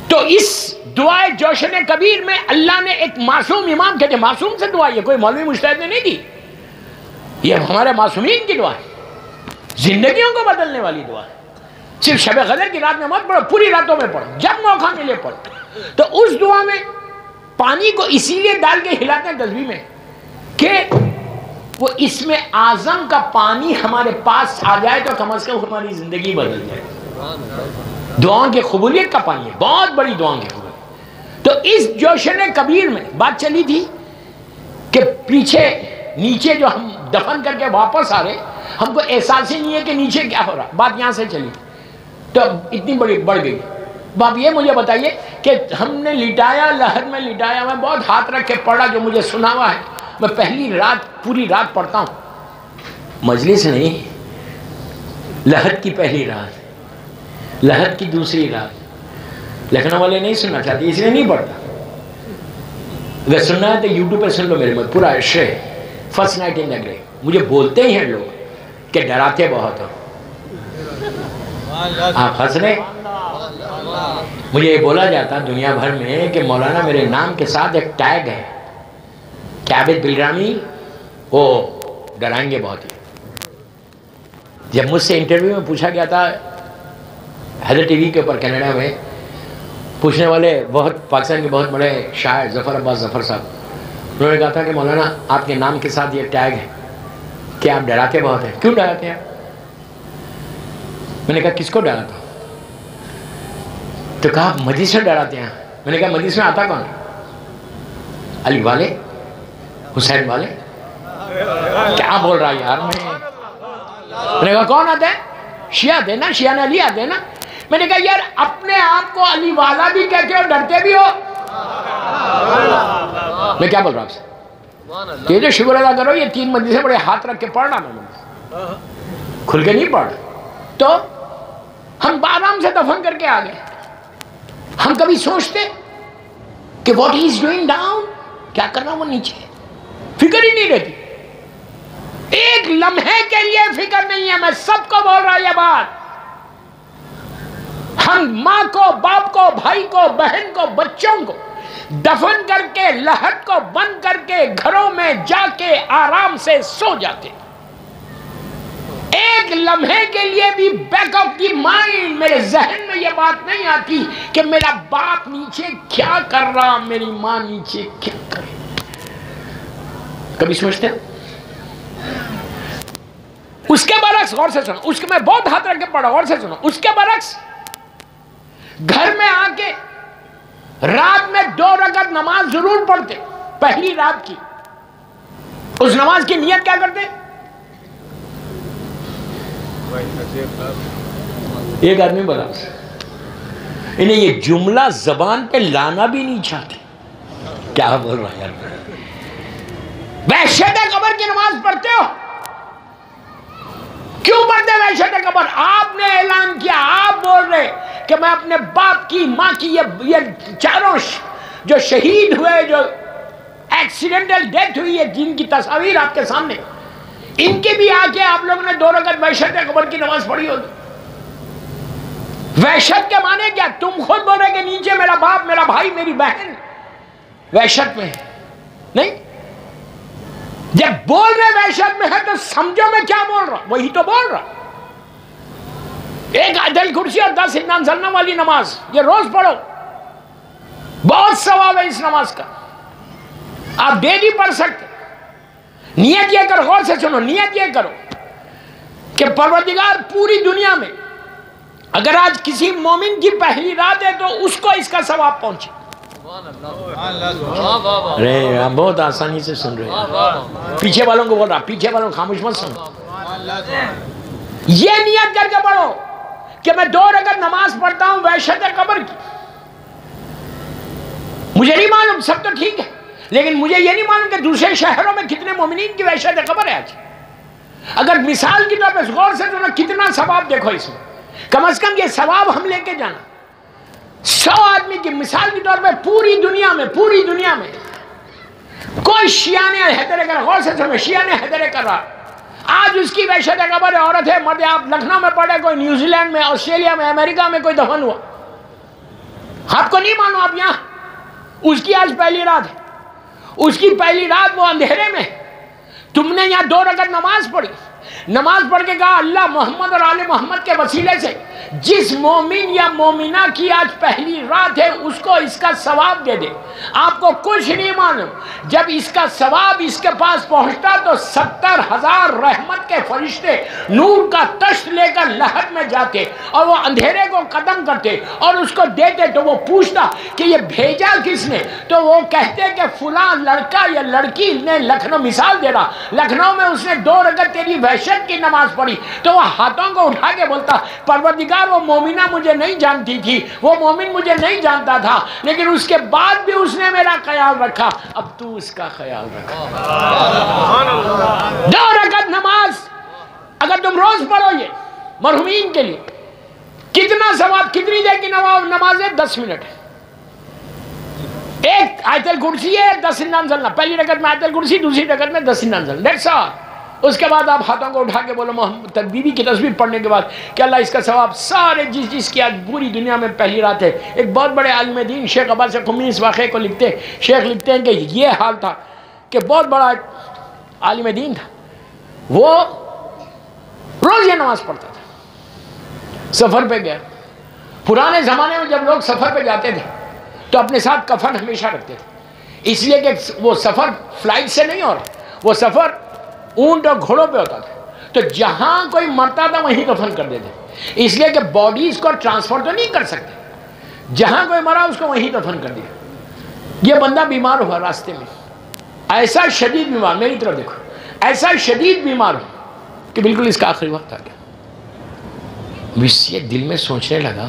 تو اس دعائے جوشن کبیر میں اللہ نے ایک معصوم امام کہتے ہیں، معصوم سے دعا، یہ کوئی مولوی مجتہد نے نہیں دی، یہ ہمارے معصومین کی دعا ہے، زندگیوں کو بدلنے والی دعا ہے۔ صرف شب قدر کی رات میں مت پڑھو، پوری راتوں میں پڑھو، جب موقع ملے پڑھو۔ تو اس دعا میں پانی کو اسی لیے ڈال کے ہلاتے ہیں تسبیح میں کہ وہ اسم اعظم کا پانی ہمارے پاس آ جائے تو کم از کم ہماری زندگی بدل جائے. دعاؤں کی قبولیت کا پانی ہے, بہت بڑی دعاؤں کی قبولیت. تو اس جوشن کبیر میں بات چلی تھی کہ پیچھے نیچے جو ہم دفن کر کے واپس آ رہے, ہم کو احساس ہی نہیں ہے کہ نیچے کیا ہو رہا. بات یہاں سے چلی تو اتنی بڑی بڑھ گئی. اب یہ مجھے بتائیے کہ ہم نے لٹایا, لحد میں لٹایا, میں بہت ہاتھ رکھ کے پڑھا جو مجھے سنا ہوا ہے. میں پہلی رات پوری رات پڑھتا ہوں, مجلس نہیں, لحد کی پہلی رات, لحد کی دوسری رات. لکھنؤ والے نہیں سننا چاہتے اس لیے نہیں پڑھتا. اگر سننا ہے تو یوٹیوب پہ سن لو میرے میں پورا عشق ہے. فرسٹ نائٹ ان دا گریو. مجھے بولتے ہی ہیں لوگ کہ ڈراتے بہت ہو. آپ ہنس رہے. مجھے یہ بولا جاتا دنیا بھر میں کہ مولانا میرے نام کے ساتھ ایک ٹیگ ہے عابد بلرامی, وہ ڈرائیں گے بہت ہی. جب مجھ سے انٹرویو میں پوچھا گیا تھا حیدر ٹی وی کے اوپر کینیڈا میں, پوچھنے والے بہت پاکستان کے بہت بڑے شاعر ظفر عباس ظفر صاحب, انہوں نے کہا تھا کہ مولانا آپ کے نام کے ساتھ یہ ٹیگ ہے کہ آپ ڈراتے بہت ہیں. کیوں ڈراتے ہیں؟ میں نے کہا کس کو ڈراتا؟ تو کہا مجلس میں ڈراتے ہیں. میں نے کہا مجلس میں آتا کون؟ علی والے, حسین والے. کیا بول رہا یار. میں نے کہا کون آتے ہیں؟ شیعہ آتے ہیں نا, شیعہ نے علی آتے ہیں نا. میں نے کہا یار اپنے آپ کو علی والا بھی کہتے ہو, ڈرتے بھی ہو. میں کیا بول رہا ہوں آپ سے؟ یہ جو شکر ادا کرو, یہ 3 مجلسیں بڑے ہاتھ رکھ کے پڑھنا, میں کھل کے نہیں پڑھ. تو ہم آرام سے دفن کر کے آ گئے. ہم کبھی سوچتے کہ what he is doing down, کیا کر رہا ہوں وہ نیچے, فکر ہی نہیں رہتی. ایک لمحے کے لیے فکر نہیں ہے. میں سب کو بول رہا یہ بات. ہم ماں کو, باپ کو, بھائی کو, بہن کو, بچوں کو دفن کر کے, لحد کو بند کر کے, گھروں میں جا کے آرام سے سو جاتے. ایک لمحے کے لیے بھی بیک آف دی مائنڈ میرے ذہن میں یہ بات نہیں آتی کہ میرا باپ نیچے کیا کر رہا, میری ماں نیچے کیا کر رہی. کبھی سوچتے ہیں؟ اس کے برعکس غور سے سنو, اس کے میں بہت ہاتھ رکھ کے پڑھا, غور سے سنو. اس کے برعکس گھر میں آ کے رات میں 2 رکعت نماز ضرور پڑھتے پہلی رات کی. اس نماز کی نیت کیا کرتے؟ ایک آدمی بولا, انہیں یہ جملہ زبان پہ لانا بھی نہیں چاہتے. کیا بول رہا ہے یار. وحشت قبر کی نماز پڑھتے ہو, کیوں پڑھتے وحشت قبر؟ آپ نے اعلان کیا, آپ بول رہے کہ میں اپنے باپ کی, ماں کی, یہ چاروں جو شہید ہوئے, جو ایکسیڈنٹل ڈیتھ ہوئی ہے, جن کی تصاویر آپ کے سامنے, ان کے بھی آ کے آپ لوگوں نے 2 رکعت وحشت قبر کی نماز پڑھی ہوگی. وحشت کے معنی کیا؟ تم خود بول رہے کہ نیچے میرا باپ, میرا بھائی, میری بہن وحشت میں ہے. نہیں, جب بول رہے وحشت میں ہے تو سمجھو میں کیا بول رہا, وہی تو بول رہا. ایک عدل کرسی اور 10 انا انزلنا والی نماز, یہ روز پڑھو, بہت ثواب ہے اس نماز کا. آپ ڈیلی پڑھ سکتے. نیت یہ کرو, غور سے سنو, نیت یہ کرو کہ پروردگار پوری دنیا میں اگر آج کسی مومن کی پہلی رات ہے تو اس کو اس کا ثواب پہنچے. ارے آپ بہت آسانی سے سن رہے ہیں. پیچھے والوں کو بول رہا, پیچھے والوں خاموش مت سنو. یہ نیت کر کے پڑھو کہ میں 2 رکعت نماز پڑھتا ہوں وحشت قبر کی. مجھے نہیں معلوم, سب تو ٹھیک ہے, لیکن مجھے یہ نہیں معلوم کہ دوسرے شہروں میں کتنے مومنین کی وحشت قبر ہے آج. اگر مثال کی طور پہ غور سے سنو, کتنا ثواب دیکھو اس میں. کم از کم یہ ثواب ہم لے کے جانا. 100 آدمی کی مثال کے طور پہ پوری دنیا میں کوئی شیعہ نے حیدر کر, غور سے سنو, شیعہ نے حیدر کر رہا, آج اس کی وحشت قبر ہے, عورت ہے, مرد ہے. آپ لکھنؤ میں پڑھے, کوئی نیوزی لینڈ میں, آسٹریلیا میں, امریکہ میں کوئی دفن ہوا, آپ کو نہیں مانو. آپ یہاں, اس کی آج پہلی رات ہے, اس کی پہلی رات وہ اندھیرے میں, تم نے یہاں 2 رکعت نماز پڑھی, نماز پڑھ کے کہا اللہ محمد اور آل محمد کے وسیلے سے جس مومن یا مومنہ کی آج پہلی رات ہے اس کو اس کا ثواب دے دے. آپ کو کچھ نہیں معلوم، جب اس کا ثواب اس کے پاس پہنچتا تو 70,000 رحمت کے فرشتے نور کا تشت لے کر لہد میں جاتے اور وہ اندھیرے کو ختم کرتے اور اس کو دیتے. تو وہ پوچھتا کہ یہ بھیجا کس نے؟ تو وہ کہتے کہ فلاں لڑکا یا لڑکی نے لکھنؤ، مثال دے رہا، لکھنؤ میں اس نے 2 رکعت تیری وحشت کی نماز پڑھی. تو وہ ہاتھوں کو اٹھا کے بولتا پروردگار وہ مومنہ مجھے نہیں جانتی تھی، وہ مومن مجھے نہیں جانتا تھا، لیکن اس کے بعد بھی اس نے میرا خیال رکھا، اب تو اس کا خیال رکھا. 2 رکعت نماز اگر تم روز پڑھو یہ مرحومین کے لیے کتنا ثواب، کتنی دیر کی نماز ہے؟ 10 منٹ. ایک آیت الکرسی ہے، 10 انزلنا، پہلی رکعت میں آیت الکرسی، دوسری رکعت میں 10 انزلنا، دیٹس آل. اس کے بعد آپ ہاتھوں کو اٹھا کے بولو محمد بیوی کی تصویر پڑھنے کے بعد کہ اللہ اس کا ثواب سارے جس کی آج پوری دنیا میں پہلی رات ہے. ایک بہت بڑے عالم دین شیخ عباس قمی اس واقعے کو لکھتے ہیں. شیخ لکھتے ہیں کہ یہ حال تھا کہ بہت بڑا عالم دین تھا، وہ روز یہ نماز پڑھتا تھا. سفر پہ گیا. پرانے زمانے میں جب لوگ سفر پہ جاتے تھے تو اپنے ساتھ کفن ہمیشہ رکھتے تھے، اس لیے کہ وہ سفر فلائٹ سے نہیں ہو رہا، وہ سفر اونٹ اور گھوڑوں پہ ہوتا تھا. تو جہاں کوئی مرتا تھا وہیں کفن کر دیتے، اس لیے کہ باڈیز کو ٹرانسفر تو نہیں کر سکتے، جہاں کوئی مرا اس کو وہیں دفن کر دیا. یہ بندہ بیمار ہوا راستے میں، ایسا شدید بیمار، میری طرف دیکھو، ایسا شدید بیمار ہوا کہ بالکل اس کا آخری وقت آ گیا. یہ دل میں سوچنے لگا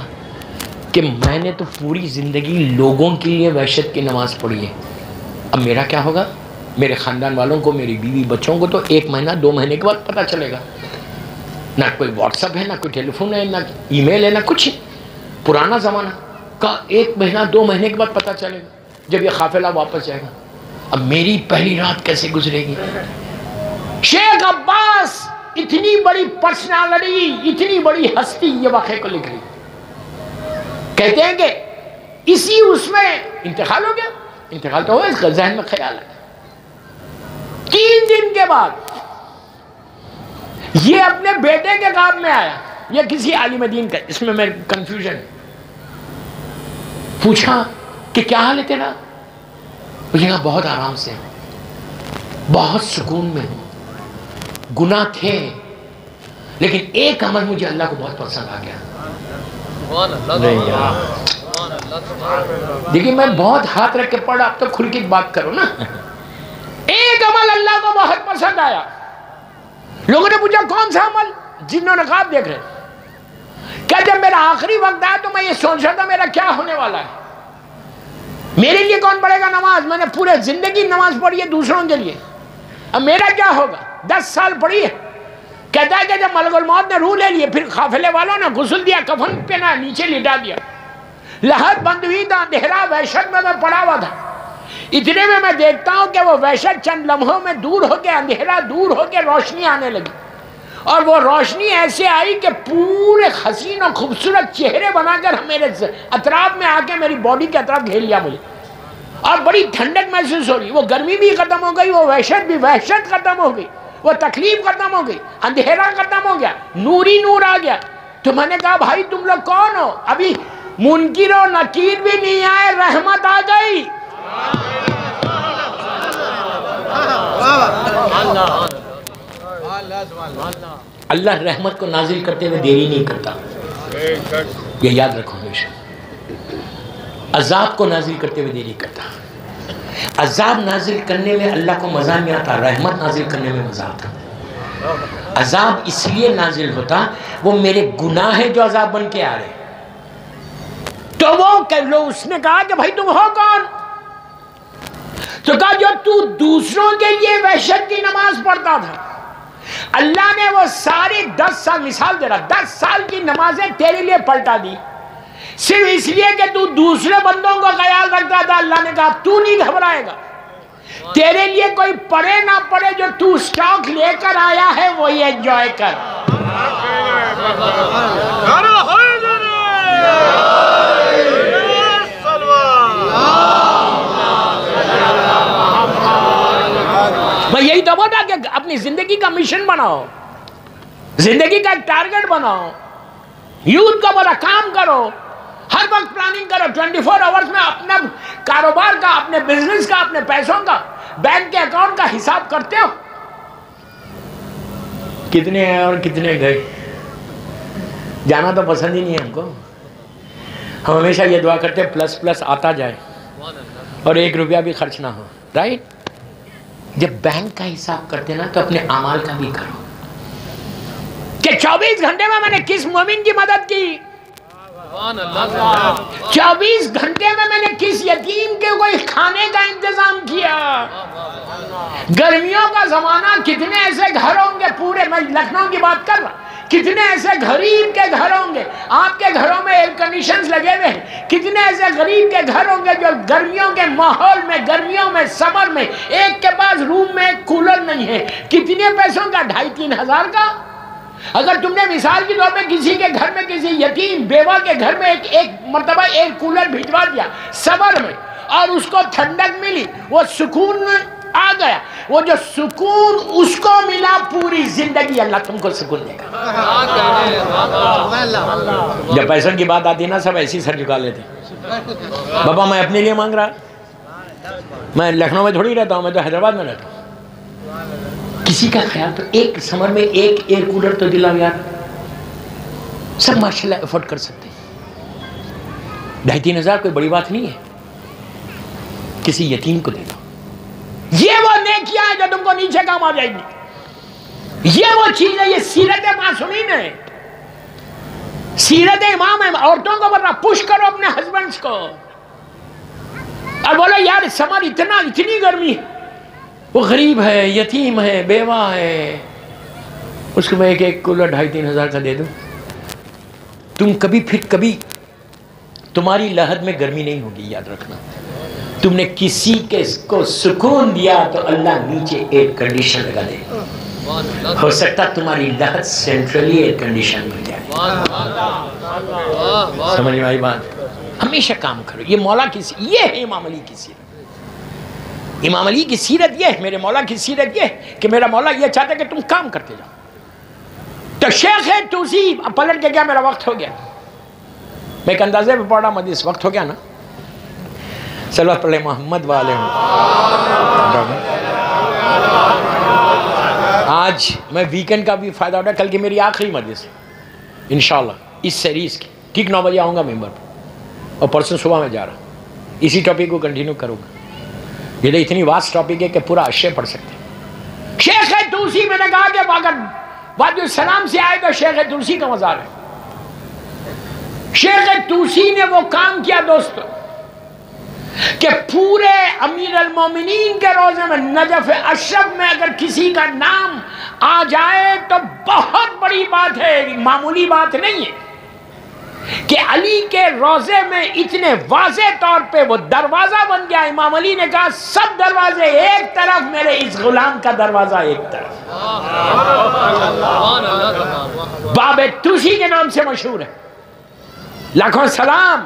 کہ میں نے تو پوری زندگی لوگوں کے لیے وحشت کی نماز پڑھی ہے، اب میرا کیا ہوگا؟ میرے خاندان والوں کو، میری بیوی بچوں کو تو 1 مہینہ 2 مہینے کے بعد پتہ چلے گا. نہ کوئی واٹس ایپ ہے، نہ کوئی ٹیلی فون ہے، نہ ای میل ہے، نہ کچھ. پرانا زمانہ کا 1 مہینہ 2 مہینے کے بعد پتہ چلے گا جب یہ قافلہ واپس جائے گا. اب میری پہلی رات کیسے گزرے گی؟ شیخ عباس اتنی بڑی پرسنالٹی، اتنی بڑی ہستی یہ واقعے کو لکھ رہی، کہتے ہیں کہ اسی اس میں انتقال ہو گیا. انتقال تو ہوا، اس کا ذہن میں خیال ہے. 3 دن کے بعد یہ اپنے بیٹے کے کام میں آیا، یہ کسی عالم دین کا، اس میں میرے کنفیوژن. پوچھا کہ کیا حال ہے تیرا؟ وہ کہا بہت آرام سے، بہت سکون میں ہوں، گناہ تھے لیکن ایک عمل مجھے اللہ کو بہت پسند آ گیا. دیکھیں میں بہت ہاتھ رکھ کے پڑھا، اب تو کھل کے بات کرو نا. ایک عمل اللہ کو بہت پسند آیا. لوگوں نے پوچھا کون سا عمل؟ جنوں نے خواب دیکھ رہے. کیا جب میرا آخری وقت آیا تو میں یہ سوچ رہا تھا میرا کیا ہونے والا ہے، میرے لیے کون پڑھے گا نماز؟ میں نے پورے زندگی نماز پڑھی ہے دوسروں کے لیے، اب میرا کیا ہوگا؟ 10 سال پڑھی ہے. کہتا ہے کہ جب ملک الموت نے روح لے لیے، پھر قافلے والوں نے غسل دیا، کفن پہنا، نیچے لٹا دیا، لحد بند ہوئی تھا، اندھیرا وحشت میں پڑا ہوا تھا. اتنے میں دیکھتا ہوں کہ وہ وحشت چند لمحوں میں دور ہو کے، اندھیرا دور ہو کے روشنی آنے لگی، اور وہ روشنی ایسے آئی کہ پورے حسین اور خوبصورت چہرے بنا کر میرے اطراف میں آ کے میری باڈی کے اطراف گھیر لیا مجھے، اور بڑی ٹھنڈک محسوس ہو رہی. وہ گرمی بھی ختم ہو گئی، وہ وحشت ختم ہو گئی، وہ تکلیف ختم ہو گئی، اندھیرا ختم ہو گیا، نور ہی نور آ گیا. تو میں نے کہا بھائی تم لوگ کون ہو؟ ابھی منکر و نکیر بھی نہیں آئے، رحمت آ گئی. اللہ رحمت کو نازل کرتے ہوئے دیری نہیں کرتا، یہ یاد رکھو ہمیشہ. عذاب کو نازل کرتے ہوئے دیری کرتا. عذاب نازل کرنے میں اللہ کو مزہ نہیں آتا، رحمت نازل کرنے میں مزہ آتا. عذاب اس لیے نازل ہوتا، وہ میرے گناہ ہیں جو عذاب بن کے آ رہے. تو وہ اس نے کہا کہ بھائی تم ہو کون؟ تو کہا جو تو دوسروں کے لیے وحشت کی نماز پڑھتا تھا، اللہ نے وہ ساری 10 سال، مثال دے رہا، 10 سال کی نمازیں تیرے لیے پلٹا دی، صرف اس لیے کہ تو دوسرے بندوں کو خیال رکھتا تھا. اللہ نے کہا تو نہیں گھبرائے گا، تیرے لیے کوئی پڑھے نہ پڑھے، جو تو سٹاک لے کر آیا ہے وہی انجوائے کر. میں یہی تو بولا کہ اپنی زندگی کا مشن بناؤ، زندگی کا ایک ٹارگٹ بناؤ. یوتھ کا بڑا کام کرو، ہر وقت پلاننگ کرو، 24 آورز میں اپنا کاروبار کا، اپنے بزنس کا، اپنے پیسوں کا، بینک کے اکاؤنٹ کا حساب کرتے ہو؟ کتنے ہیں اور کتنے گئے؟ جانا تو پسند ہی نہیں ہے ہم کو. ہم ہمیشہ یہ دعا کرتے ہیں پلس پلس آتا جائے اور 1 روپیہ بھی خرچ نہ ہو. رائٹ؟ جب بینک کا حساب کرتے نا تو اپنے اعمال کا بھی کرو کہ 24 گھنٹے میں نے کس مومن کی مدد کی، 24 گھنٹے میں نے کس یتیم کے کوئی کھانے کا انتظام کیا. گرمیوں کا زمانہ، کتنے ایسے گھر ہوں گے پورے، میں لکھنؤ کی بات کر رہا، کتنے ایسے غریب کے گھر ہوں گے، آپ کے گھروں میں ایئر کنڈیشنز لگے ہوئے ہیں، کتنے ایسے غریب کے گھر ہوں گے جو گرمیوں کے ماحول میں، گرمیوں میں، سمر میں، ایک کے پاس روم میں ایک کولر نہیں ہے. کتنے پیسوں کا؟ 2,500-3 ہزار کا. اگر تم نے مثال کے طور پہ کسی کے گھر میں، کسی یتیم بیوہ کے گھر میں ایک مرتبہ ایک کولر بھجوا دیا سمر میں، اور اس کو ٹھنڈک ملی، وہ سکون آ گیا، وہ جو سکون اس کو ملا پوری زندگی اللہ تم کو سکون دے گا. جب پیسوں کی بات آتی نا سب ایسی سر جھکا لیتے. بابا میں اپنے لیے مانگ رہا، میں لکھنؤ میں تھوڑی رہتا ہوں، میں تو حیدرآباد میں رہتا ہوں. کسی کا خیال تو ایک سمر میں ایک ایئر کولر تو دلاؤ یار. سب ماشاءاللہ افورڈ کر سکتے ہیں. 2,500-3 ہزار کوئی بڑی بات نہیں ہے. کسی یتیم کو دے دو. یہ وہ نیکیاں ہیں جو تم کو نیچے کام آ جائیں گی. یہ وہ چیز ہے، یہ سیرت معصومین ہے، سیرت امام ہے. عورتوں کو ورنہ پش کرو اپنے ہسبینڈز کو اور بولو یار سمر اتنی گرمی ہے، وہ غریب ہے، یتیم ہے، بیوہ ہے، اس کو میں ایک کولر 2,500-3 ہزار کا دے دوں. تم کبھی تمہاری لحد میں گرمی نہیں ہوگی. یاد رکھنا، تم نے کسی کو سکون دیا تو اللہ نیچے ایئر کنڈیشن لگا دے. ہو سکتا تمہاری لحد سینٹرلی ایئر کنڈیشن مل جائے. سمجھ میں آئی بات؟ ہمیشہ کام کرو. یہ مولا کی یہ ہے امام علی کی سیرت. امام علی کی سیرت یہ ہے، میرے مولا کی سیرت یہ ہے کہ میرا مولا یہ چاہتا ہے کہ تم کام کرتے جاؤ. تو شیخ توسی، اب پلٹ کے کیا میرا وقت ہو گیا، میں ایک اندازے پہ پڑھ رہا ہوں، اس وقت ہو گیا نا. صلوات پڑھ محمد والے. آج میں ویکنڈ کا بھی فائدہ اٹھا. کل کی میری آخری مجلس ہے انشاءاللہ اس سیریز کی. ٹھیک 9 بجے آؤں گا ممبر پر، اور پرسوں صبح میں جا رہا ہوں. اسی ٹاپک کو کنٹینیو کروں گا. یہ تو اتنی واسٹ ٹاپک ہے کہ پورا اشے پڑھ سکتے ہیں. شیخ توسی، میں نے کہا کہ اگر وادی السلام سے آئے تو شیخ توسی کا مزار ہے. شیخ توسی نے وہ کام کیا دوستو کہ پورے امیر المومنین کے روزے میں، نجف اشرف میں اگر کسی کا نام آ جائے تو بہت بڑی بات ہے، معمولی بات نہیں ہے. کہ علی کے روزے میں اتنے واضح طور پہ وہ دروازہ بن گیا. امام علی نے کہا سب دروازے ایک طرف، میرے اس غلام کا دروازہ ایک طرف. باب توسی کے نام سے مشہور ہے. لاکھوں سلام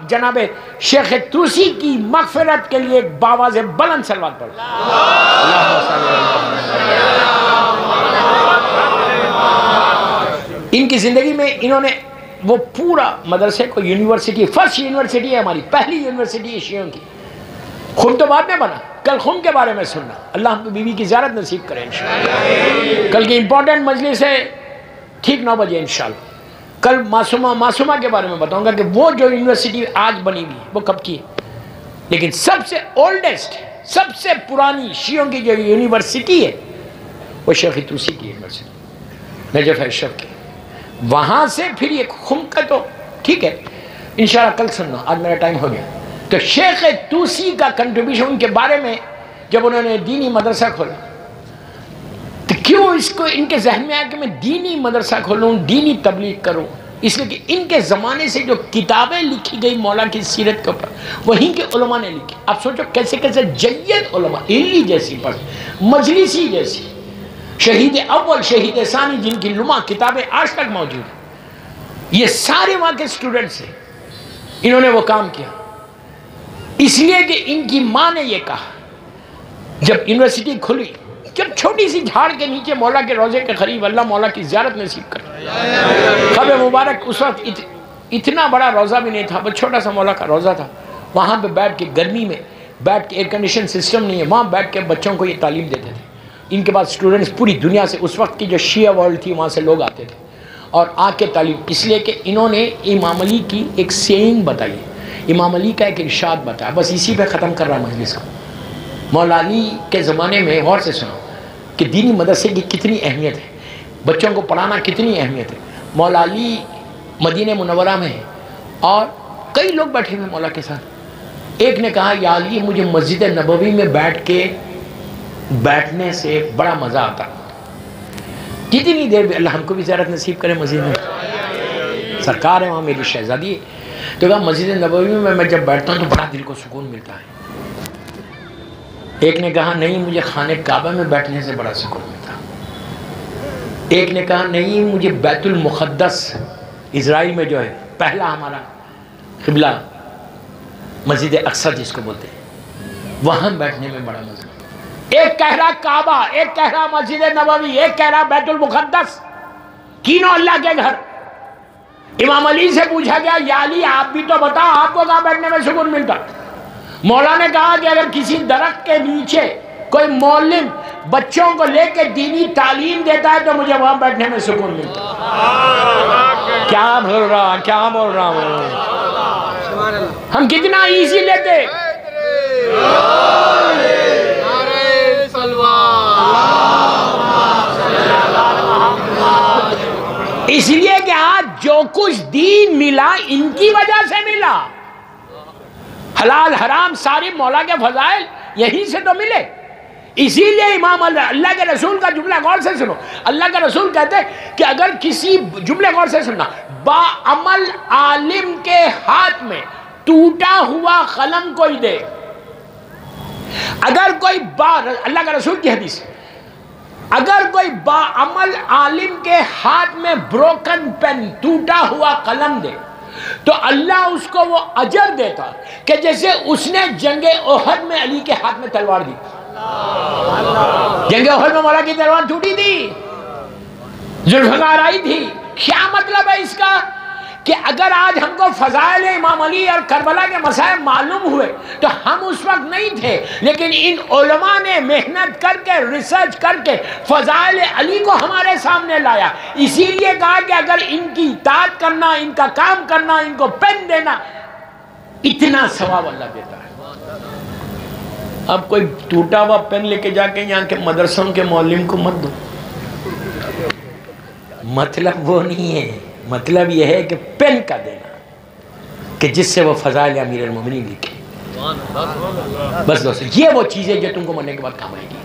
جناب شیخ توسی کی مغفرت کے لیے ایک باواز بلند صلوات پڑھو. ان کی زندگی میں انہوں نے وہ پورا مدرسے کو یونیورسٹی، فرسٹ یونیورسٹی ہے ہماری، پہلی یونیورسٹی ہے شیعوں کی. خم تو بعد میں بنا. کل خم کے بارے میں سننا. اللہ ہم کو بیوی کی زیارت نصیب کرے انشاءاللہ. کل کی امپورٹنٹ مجلس ہے ٹھیک 9 بجے انشاءاللہ. کل معصومہ کے بارے میں بتاؤں گا کہ وہ جو یونیورسٹی آج بنی ہوئی ہے وہ کب کی ہے. لیکن سب سے اولڈسٹ، سب سے پرانی شیعوں کی جو یونیورسٹی ہے وہ شیخ توسی کی یونیورسٹی، نجف اشرف کی. وہاں سے پھر یہ خم کا تو ٹھیک ہے انشاءاللہ کل سننا، آج میرا ٹائم ہو گیا. تو شیخ توسی کا کنٹریبیوشن ان کے بارے میں جب انہوں نے دینی مدرسہ کھولا تو کیوں اس کو ان کے ذہن میں آیا کہ میں دینی مدرسہ کھولوں، دینی تبلیغ کروں. اس لیے کہ ان کے زمانے سے جو کتابیں لکھی گئی مولا کی سیرت کے اوپر وہیں کے علماء نے لکھی. آپ سوچو کیسے کیسے جید علماء، علی جیسی پڑھ، مجلسی جیسی، شہید اول، شہید ثانی، جن کی لمع کتابیں آج تک موجود ہیں، یہ سارے وہاں کے اسٹوڈنٹس ہیں. انہوں نے وہ کام کیا اس لیے کہ ان کی ماں نے یہ کہا جب یونیورسٹی کھلی جب چھوٹی سی جھاڑ کے نیچے مولا کے روزے کے قریب اللہ مولا کی زیارت نصیب کرے. قبر مبارک اس وقت اتنا بڑا روزہ بھی نہیں تھا، بس چھوٹا سا مولا کا روزہ تھا. وہاں پہ بیٹھ کے گرمی میں بیٹھ کے، ایئر کنڈیشن سسٹم نہیں ہے، وہاں بیٹھ کے بچوں کو یہ تعلیم دیتے تھے. ان کے پاس اسٹوڈنٹس پوری دنیا سے، اس وقت کی جو شیعہ ورلڈ تھی وہاں سے لوگ آتے تھے اور آ کے تعلیم، اس لیے کہ انہوں نے امام علی کی ایک سینگ بتائی، امام علی کا ایک ارشاد بتایا. بس اسی پہ ختم کر رہا مجلس کو. مولا علی کے زمانے میں غور سے سنو کہ دینی مدرسے کی کتنی اہمیت ہے، بچوں کو پڑھانا کتنی اہمیت ہے. مولا علی مدینہ منورہ میں ہے اور کئی لوگ بیٹھے ہوئے مولا کے ساتھ. ایک نے کہا یا علی مجھے مسجد نبوی میں بیٹھنے سے بڑا مزہ آتا. کتنی دیر بھی اللہ ہم کو بھی زیارت نصیب کرے مسجد میں، سرکار ہے وہاں میری شہزادی ہے. تو کہا مسجد نبوی میں جب بیٹھتا ہوں تو بڑا دل کو سکون ملتا ہے. ایک نے کہا نہیں مجھے خانہ کعبہ میں بیٹھنے سے بڑا سکون ملتا. ایک نے کہا نہیں مجھے بیت المقدس اسرائیل میں جو ہے پہلا ہمارا قبلہ مسجد اقصی جس کو بولتے ہیں وہاں بیٹھنے میں بڑا مزہ. ایک کہہ رہا کعبہ، ایک کہہ رہا مسجد نبوی، ایک کہہ رہا بیت المقدس، تینوں اللہ کے گھر. امام علی سے پوچھا گیا یا علی آپ بھی تو بتاؤ آپ کو کہاں بیٹھنے میں سکون ملتا. مولا نے کہا کہ اگر کسی درخت کے نیچے کوئی معلم بچوں کو لے کے دینی تعلیم دیتا ہے تو مجھے وہاں بیٹھنے میں سکون ملتا. کیا بول رہا ہوں ہم کتنا ایزی لیتے. اس لیے کہ آج جو کچھ دین ملا ان کی وجہ سے ملا. حلال حرام ساری مولا کے فضائل یہیں سے تو ملے. اسی لیے امام اللہ کے رسول کا جملہ غور سے سنو. اللہ کا رسول کہتے ہیں کہ اگر کسی جملے غور سے سننا، با عمل عالم کے ہاتھ میں ٹوٹا ہوا قلم کوئی دے، اگر کوئی اللہ کا رسول کی حدیث، اگر کوئی با عمل عالم کے ہاتھ میں بروکن پین ٹوٹا ہوا قلم دے تو اللہ اس کو وہ اجر دیتا کہ جیسے اس نے جنگ احد میں علی کے ہاتھ میں تلوار دی. جنگ احد میں مولا کی تلوار ٹوٹی تھی، ذوالفقار آئی تھی. کیا مطلب ہے اس کا کہ اگر آج ہم کو فضائل امام علی اور کربلا کے مسائل معلوم ہوئے تو ہم اس وقت نہیں تھے، لیکن ان علماء نے محنت کر کے ریسرچ کر کے فضائل علی کو ہمارے سامنے لایا. اسی لیے کہا کہ اگر ان کی اطاعت کرنا، ان کا کام کرنا، ان کو پین دینا، اتنا ثواب اللہ دیتا ہے. اب کوئی ٹوٹا ہوا پین لے کے جا کے یہاں کے مدرسوں کے معلم کو مت دو. مطلب وہ نہیں ہے، مطلب یہ ہے کہ پین کا دینا کہ جس سے وہ فضائل امیر المومنین لکھے. بس دوستو یہ وہ چیزیں جو تم کو مرنے کے بعد کام آئے گی.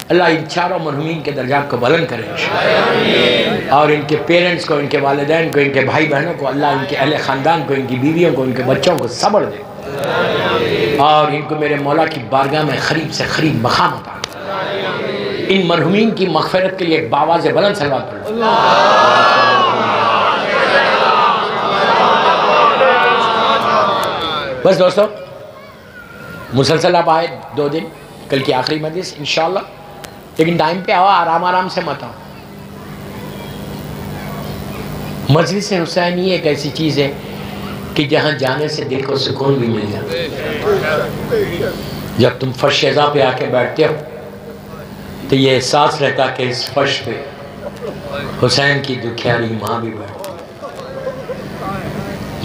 اللہ ان چاروں مرحومین کے درجات کو بلند کرے انشاءاللہ، اور ان کے پیرنٹس کو، ان کے والدین کو، ان کے بھائی بہنوں کو، اللہ ان کے اہل خاندان کو، ان کی بیویوں کو، ان کے بچوں کو صبر دے اور ان کو میرے مولا کی بارگاہ میں قریب سے قریب مقام عطا. ان مرحومین کی مغفرت کے لیے ایک باواز بلند صلوات پڑھو. بس دوستو مسلسل آپ آئے 2 دن، کل کی آخری مجلس انشاءاللہ، لیکن ٹائم پہ آؤ، آرام سے مت آؤ. مجلس حسینی ایک ایسی چیز ہے کہ جہاں جانے سے دل کو سکون بھی مل جاتا ہے. جب تم فرش عزا پہ آ کے بیٹھتے ہو تو یہ احساس رہتا کہ اس فرش پہ حسین کی دکھیاری ماں بھی بیٹھتی.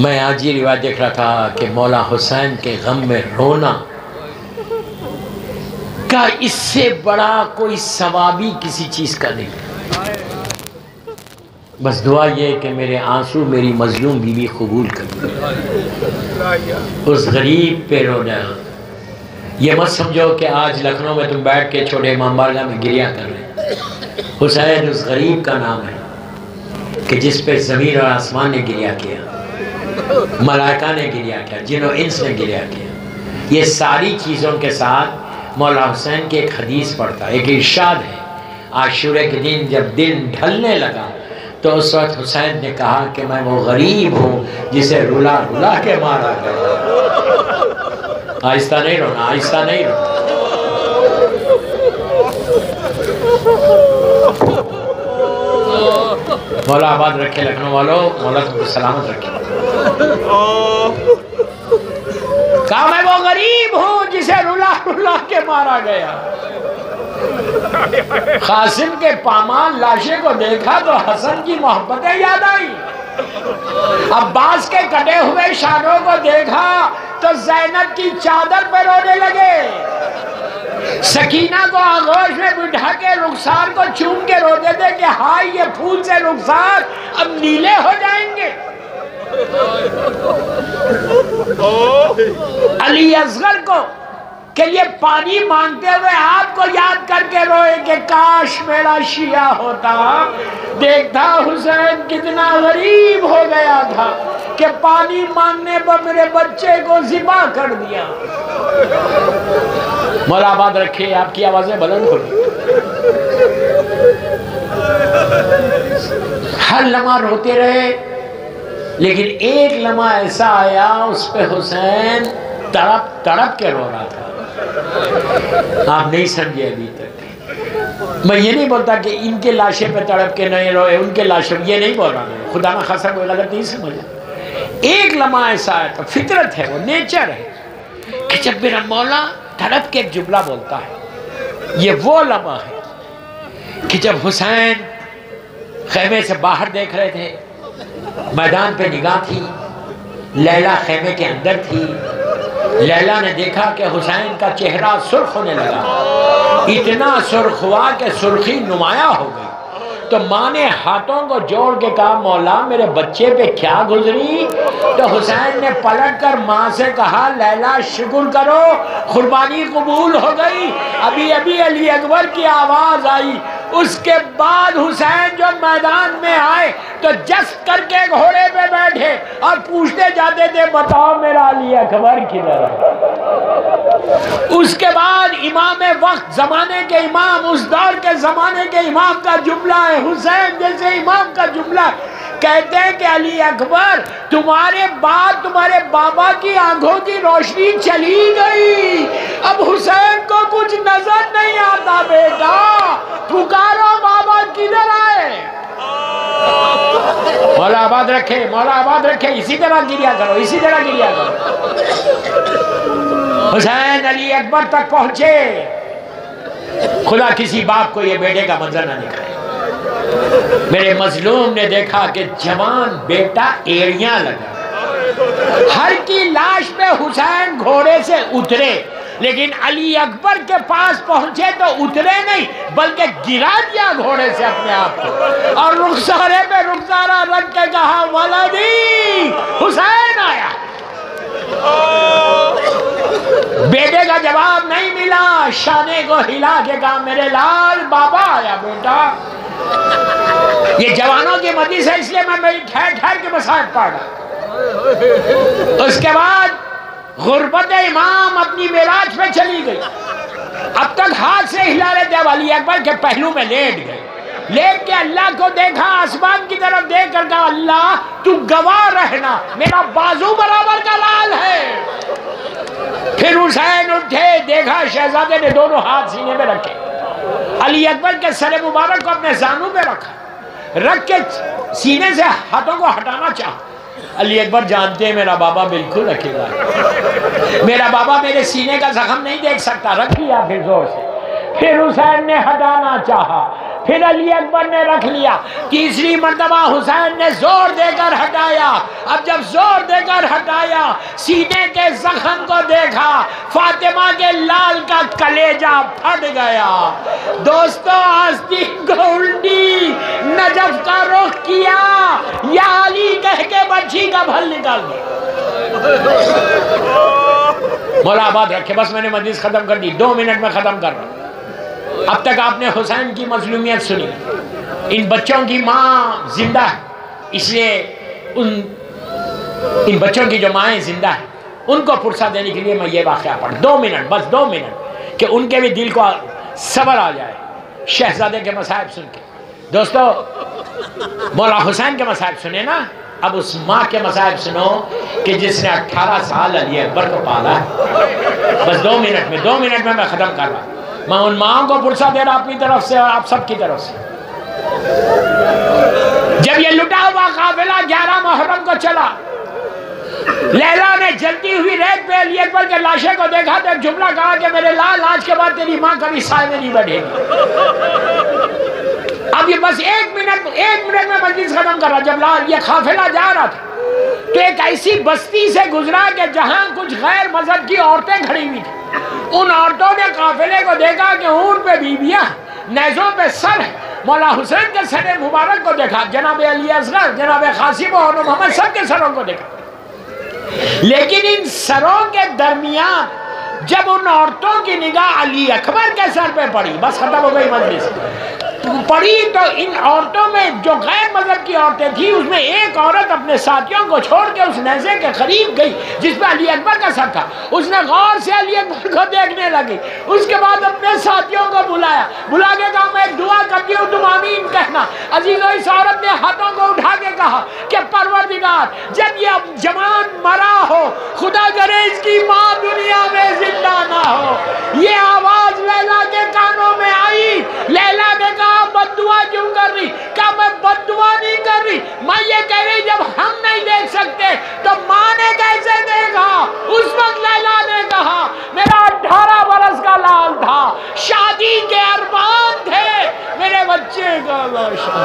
میں آج یہ روایت دیکھ رہا تھا کہ مولا حسین کے غم میں رونا کا اس سے بڑا کوئی ثوابی کسی چیز کا نہیں. بس دعا یہ کہ میرے آنسو میری مظلوم بیوی قبول کر، اس غریب پہ رونا. یہ مت سمجھو کہ آج لکھنؤ میں تم بیٹھ کے چھوٹے امام بارگاہ میں گریہ کر رہے. حسین اس غریب کا نام ہے کہ جس پہ زمین اور آسمان نے گریہ کیا، ملائکہ نے گریہ کیا، جن و انس نے گریہ کیا. یہ ساری چیزوں کے ساتھ مولا حسین کی ایک حدیث پڑھتا، ایک ارشاد ہے. عاشورے کے دن جب دن ڈھلنے لگا تو اس وقت حسین نے کہا کہ میں وہ غریب ہوں جسے رلا رلا کے مارا گیا. آہستہ نہیں رونا، آہستہ نہیں رونا. مولا آباد رکھے لکھنؤ والوں، مولا تم کو سلامت رکھے۔ کہا میں وہ غریب ہوں جسے رلا رلا کے مارا گیا۔ قاسم کے پامال لاشے کو دیکھا تو حسن کی محبتیں یاد آئی، عباس کے کٹے ہوئے شانوں کو دیکھا تو زینب کی چادر پہ رونے لگے، سکینہ کو آغوش میں بٹھا کے رخسار کو چوم کے روتے تھے کہ ہائے یہ پھول سے رخسار اب نیلے ہو جائیں گے۔ علی اصغر کو کہ یہ پانی مانگتے ہوئے آپ کو یاد کر کے روئے کہ کاش میرا شیعہ ہوتا، دیکھتا حسین کتنا غریب ہو گیا تھا کہ پانی مانگنے پر میرے بچے کو ذبح کر دیا۔ مولا آباد رکھے، آپ کی آوازیں بلند ہو گئی۔ ہر لمحہ روتے رہے، لیکن ایک لمحہ ایسا آیا اس پہ حسین تڑپ تڑپ کے رو رہا تھا۔ آپ نہیں سمجھے ابھی تک۔ میں یہ نہیں بولتا کہ ان کے لاشے پہ تڑپ کے نہیں روئے، ان کے لاشے پہ، یہ نہیں بول رہا میں، خدا نہ خاصا کوئی غلط نہیں سمجھا۔ ایک لمحہ ایسا آیا تو فطرت ہے، وہ نیچر ہے کہ جب میرا مولا تڑپ کے ایک جملہ بولتا ہے۔ یہ وہ لمحہ ہے کہ جب حسین خیمے سے باہر دیکھ رہے تھے، میدان پہ نگاہ تھی، لیلا خیمے کے اندر تھی، لیلا نے دیکھا کہ حسین کا چہرہ سرخ ہونے لگا، اتنا سرخ ہوا کہ سرخی نمایاں ہو گئی۔ تو ماں نے ہاتھوں کو جوڑ کے کہا مولا میرے بچے پہ کیا گزری؟ تو حسین نے پلٹ کر ماں سے کہا لیلا شکر کرو قربانی قبول ہو گئی۔ ابھی ابھی علی اکبر کی آواز آئی۔ اس کے بعد حسین جو میدان میں آئے تو جست کر کے گھوڑے پہ بیٹھے اور پوچھتے جاتے تھے بتاؤ میرا علی اکبر کدھر ہے؟ اس کے بعد امام وقت، زمانے کے امام، اس دور کے زمانے کے امام کا جملہ ہے، حسین جیسے امام کا جملہ کہتے ہیں کہ علی اکبر تمہارے بعد تمہارے بابا کی آنکھوں کی روشنی چلی گئی، اب حسین کو کچھ نظر نہیں آتا، بیٹا پکارو بابا کدھر آئے؟ مولا آباد رکھے، مولا آباد رکھے، اسی طرح گریا کرو، اسی طرح گریا کرو۔ حسین علی اکبر تک پہنچے، خدا کسی باپ کو یہ بیٹے کا منظر نہ دکھائے۔ میرے مظلوم نے دیکھا کہ جوان بیٹا ایڑیاں لگا، ہر کی لاش پہ حسین گھوڑے سے اترے، لیکن علی اکبر کے پاس پہنچے تو اترے نہیں بلکہ گرا دیا گھوڑے سے اپنے آپ کو، اور رخسارے پہ رخسارہ رکھ کے کہا ولدی حسین آیا۔ بیٹے کا جواب نہیں ملا، شانے کو ہلا کے کہا میرے لال بابا آیا بیٹا۔ یہ جوانوں کی مجلس ہے اس لیے میں ٹھہر ٹھہر کے مصائب پڑھ رہا۔ اس کے بعد غربت امام اپنی معراج پہ چلی گئی، اب تک ہاتھ سے ہلا رہے تھے، علی اکبر کے پہلو میں لیٹ گئے، لیٹ کے اللہ کو دیکھا، آسمان کی طرف دیکھ کر کہا اللہ تو گواہ رہنا میرا بازو برابر کا لال ہے۔ پھر حسین اٹھے، دیکھا شہزادے نے دونوں ہاتھ سینے میں رکھے، علی اکبر کے سر مبارک کو اپنے زانوں پہ رکھا، رکھ کے سینے سے ہاتھوں کو ہٹانا چاہا۔ علی اکبر جانتے ہیں میرا بابا بالکل اکیلا ہے، میرا بابا میرے سینے کا زخم نہیں دیکھ سکتا، رکھ لیا پھر زور سے۔ پھر حسین نے ہٹانا چاہا، پھر علی اکبر نے رکھ لیا، تیسری مرتبہ حسین نے زور دے کر ہٹایا۔ اب جب زور دے کر ہٹایا، سینے کے زخم کو دیکھا، فاطمہ کے لال کا کلیجہ پھٹ گیا۔ دوستو آستین کو الٹی، نجف کا رخ کیا، یا علی کہہ کے بچی کا بھل نکال دیا۔ مولا آباد رکھے، بس میں نے مجلس ختم کر دی، 2 منٹ میں ختم کر رہا ہوں۔ اب تک آپ نے حسین کی مظلومیت سنی، ان بچوں کی ماں زندہ ہے، اس لیے ان بچوں کی جو مائیں زندہ ہیں ان کو پرسہ دینے کے لیے میں یہ واقعہ پڑھ، 2 منٹ، بس 2 منٹ، کہ ان کے بھی دل کو صبر آ جائے شہزادے کے مصائب سن کے۔ دوستو مولا حسین کے مصائب سنے نا، اب اس ماں کے مصائب سنو کہ جس نے 18 سال علی اکبر کو پالا ہے۔ بس 2 منٹ میں ختم کر رہا ہوں۔ میں ان ماں کو پرسہ دے رہا اپنی طرف سے اور آپ سب کی طرف سے۔ جب یہ لٹا ہوا قافلہ 11 محرم کو چلا، لیلا نے جلتی ہوئی ریت پہ علی اکبر کے لاشے کو دیکھا تو ایک جملہ کہا کہ میرے لال آج کے بعد تیری ماں کبھی سائے میں نہیں بیٹھے گی۔ اب یہ بس ایک منٹ میں مجلس ختم کر رہا۔ جب لال یہ قافلہ جا رہا تھا تو ایک ایسی بستی سے گزرا کہ جہاں کچھ غیر مذہب کی عورتیں کھڑی ہوئی تھیں۔ ان عورتوں نے قافلے کو دیکھا کہ اونٹ پہ بیویاں، نیزوں پہ سر ہے۔ مولا حسین کے سر مبارک کو دیکھا، جناب علی اصغر، جناب قاسم اور محمد سب کے سروں کو دیکھا، لیکن ان سروں کے درمیان جب ان عورتوں کی نگاہ علی اکبر کے سر پہ پڑی، بس ختم ہو گئی مجلس پڑی، تو ان عورتوں میں جو غیر مذہب کی عورتیں تھیں اس میں ایک عورت اپنے ساتھیوں کو چھوڑ کے اس نیزے کے قریب گئی جس پہ علی اکبر کا سر تھا۔ اس نے غور سے علی اکبر کو دیکھنے لگی، اس کے بعد اپنے ساتھیوں کو بلا کے کہا میں ایک دعا کرتی ہوں تم آمین کہنا۔ عزیزو اس عورت نے ہاتھوں کو اٹھا کے کہا کہ پروردگار جب یہ جوان مرا ہو خدا کرے اس کی ماں دنیا میں زندہ نہ ہو۔ یہ آواز لیلا کے کانوں میں آئی، لیلا نے کہا بد دعا کیوں کر رہی؟ کہا میں بد دعا نہیں کر رہی، میں یہ کہہ رہی جب ہم نہیں دیکھ سکتے تو ماں نے کیسے دیکھا؟ اس وقت لیلا نے کہا میرا 18 برس کا لال تھا، شادی کے ارمان تھے، میرے بچے کا لاشا۔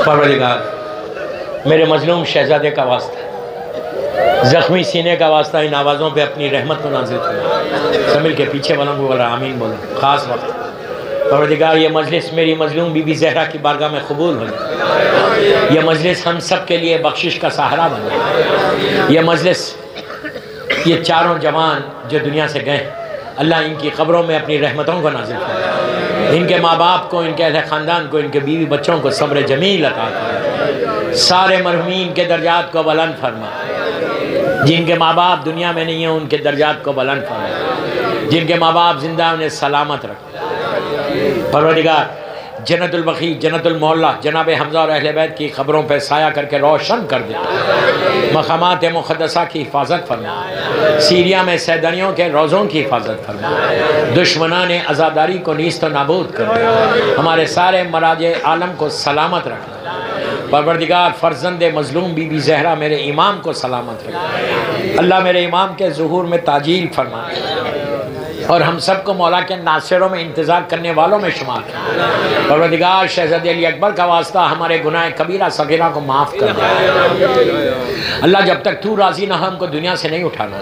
پروردگار میرے مظلوم شہزادے کا واسطہ، زخمی سینے کا واسطہ ان آوازوں پہ اپنی رحمت کو نازل کرنا۔ سمل کے پیچھے والوں کو بولا آمین بولو خاص وقت۔ پروردگار یہ مجلس میری مظلوم بی بی زہرا کی بارگاہ میں قبول ہو جائے، یہ مجلس ہم سب کے لیے بخشش کا سہارا بن جائے۔ یہ مجلس یہ چاروں جوان جو دنیا سے گئے اللہ ان کی قبروں میں اپنی رحمتوں کو نازل کرے، ان کے ماں باپ کو، ان کے اہل خاندان کو، ان کے بیوی بچوں کو صبر جمیل عطا کرے، سارے مرحومین کے درجات کو بلند فرما، جن کے ماں باپ دنیا میں نہیں ہیں ان کے درجات کو بلند فرما، جن کے ماں باپ زندہ انہیں سلامت رکھ۔ پروردگار جنت البقیع، جنت المعلی جناب حمزہ اور اہل بیت کی خبروں پہ سایہ کر کے روشن کر دے، مقامات مقدسہ کی حفاظت فرما، سیریا میں سیدانیوں کے روزوں کی حفاظت فرما، دشمنان عزاداری کو نیست و نابود کر دے، ہمارے سارے مراجع عالم کو سلامت رکھنا۔ پروردگار فرزند مظلوم بی بی زہرا میرے امام کو سلامت رکھنا، اللہ میرے امام کے ظہور میں تعجیل فرما، اور ہم سب کو مولا کے ناصروں میں انتظار کرنے والوں میں شمار کر۔ پروردگار شہزادے علی اکبر کا واسطہ ہمارے گناہ کبیرہ صغیرہ کو معاف کر دے۔ اللہ جب تک تو راضی نہ ہم کو دنیا سے نہیں اٹھانا،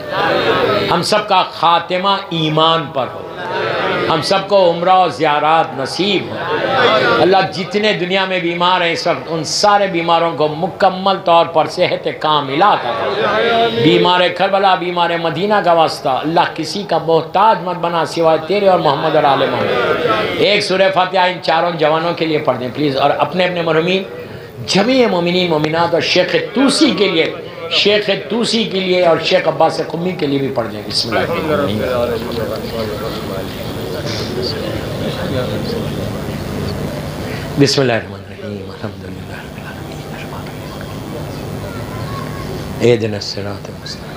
ہم سب کا خاتمہ ایمان پر ہو، ہم سب کو عمرہ و زیارات نصیب ہو۔ اللہ جتنے دنیا میں بیمار ہیں اس وقت ان سارے بیماروں کو مکمل طور پر صحت کاملہ عطا کر۔ بیمار کربلا، بیمار مدینہ کا واسطہ اللہ کسی کا محتاج مت بنا سوائے تیرے اور محمد اور آل محمد۔ ایک سورہ فاتحہ ان چاروں جوانوں کے لیے پڑھ دیں پلیز، اور اپنے اپنے مرحومین جمیع مومنین مومنات اور شیخ توسی کے لیے، شیخ توسی کے لیے اور شیخ عباس قمی کے لیے بھی پڑھ دیں۔ بسم اللہ الرحمن الرحیم، بسم اللہ الرحمن الرحیم، الحمدللہ رب العالمین، اہدنا الصراط المستقیم۔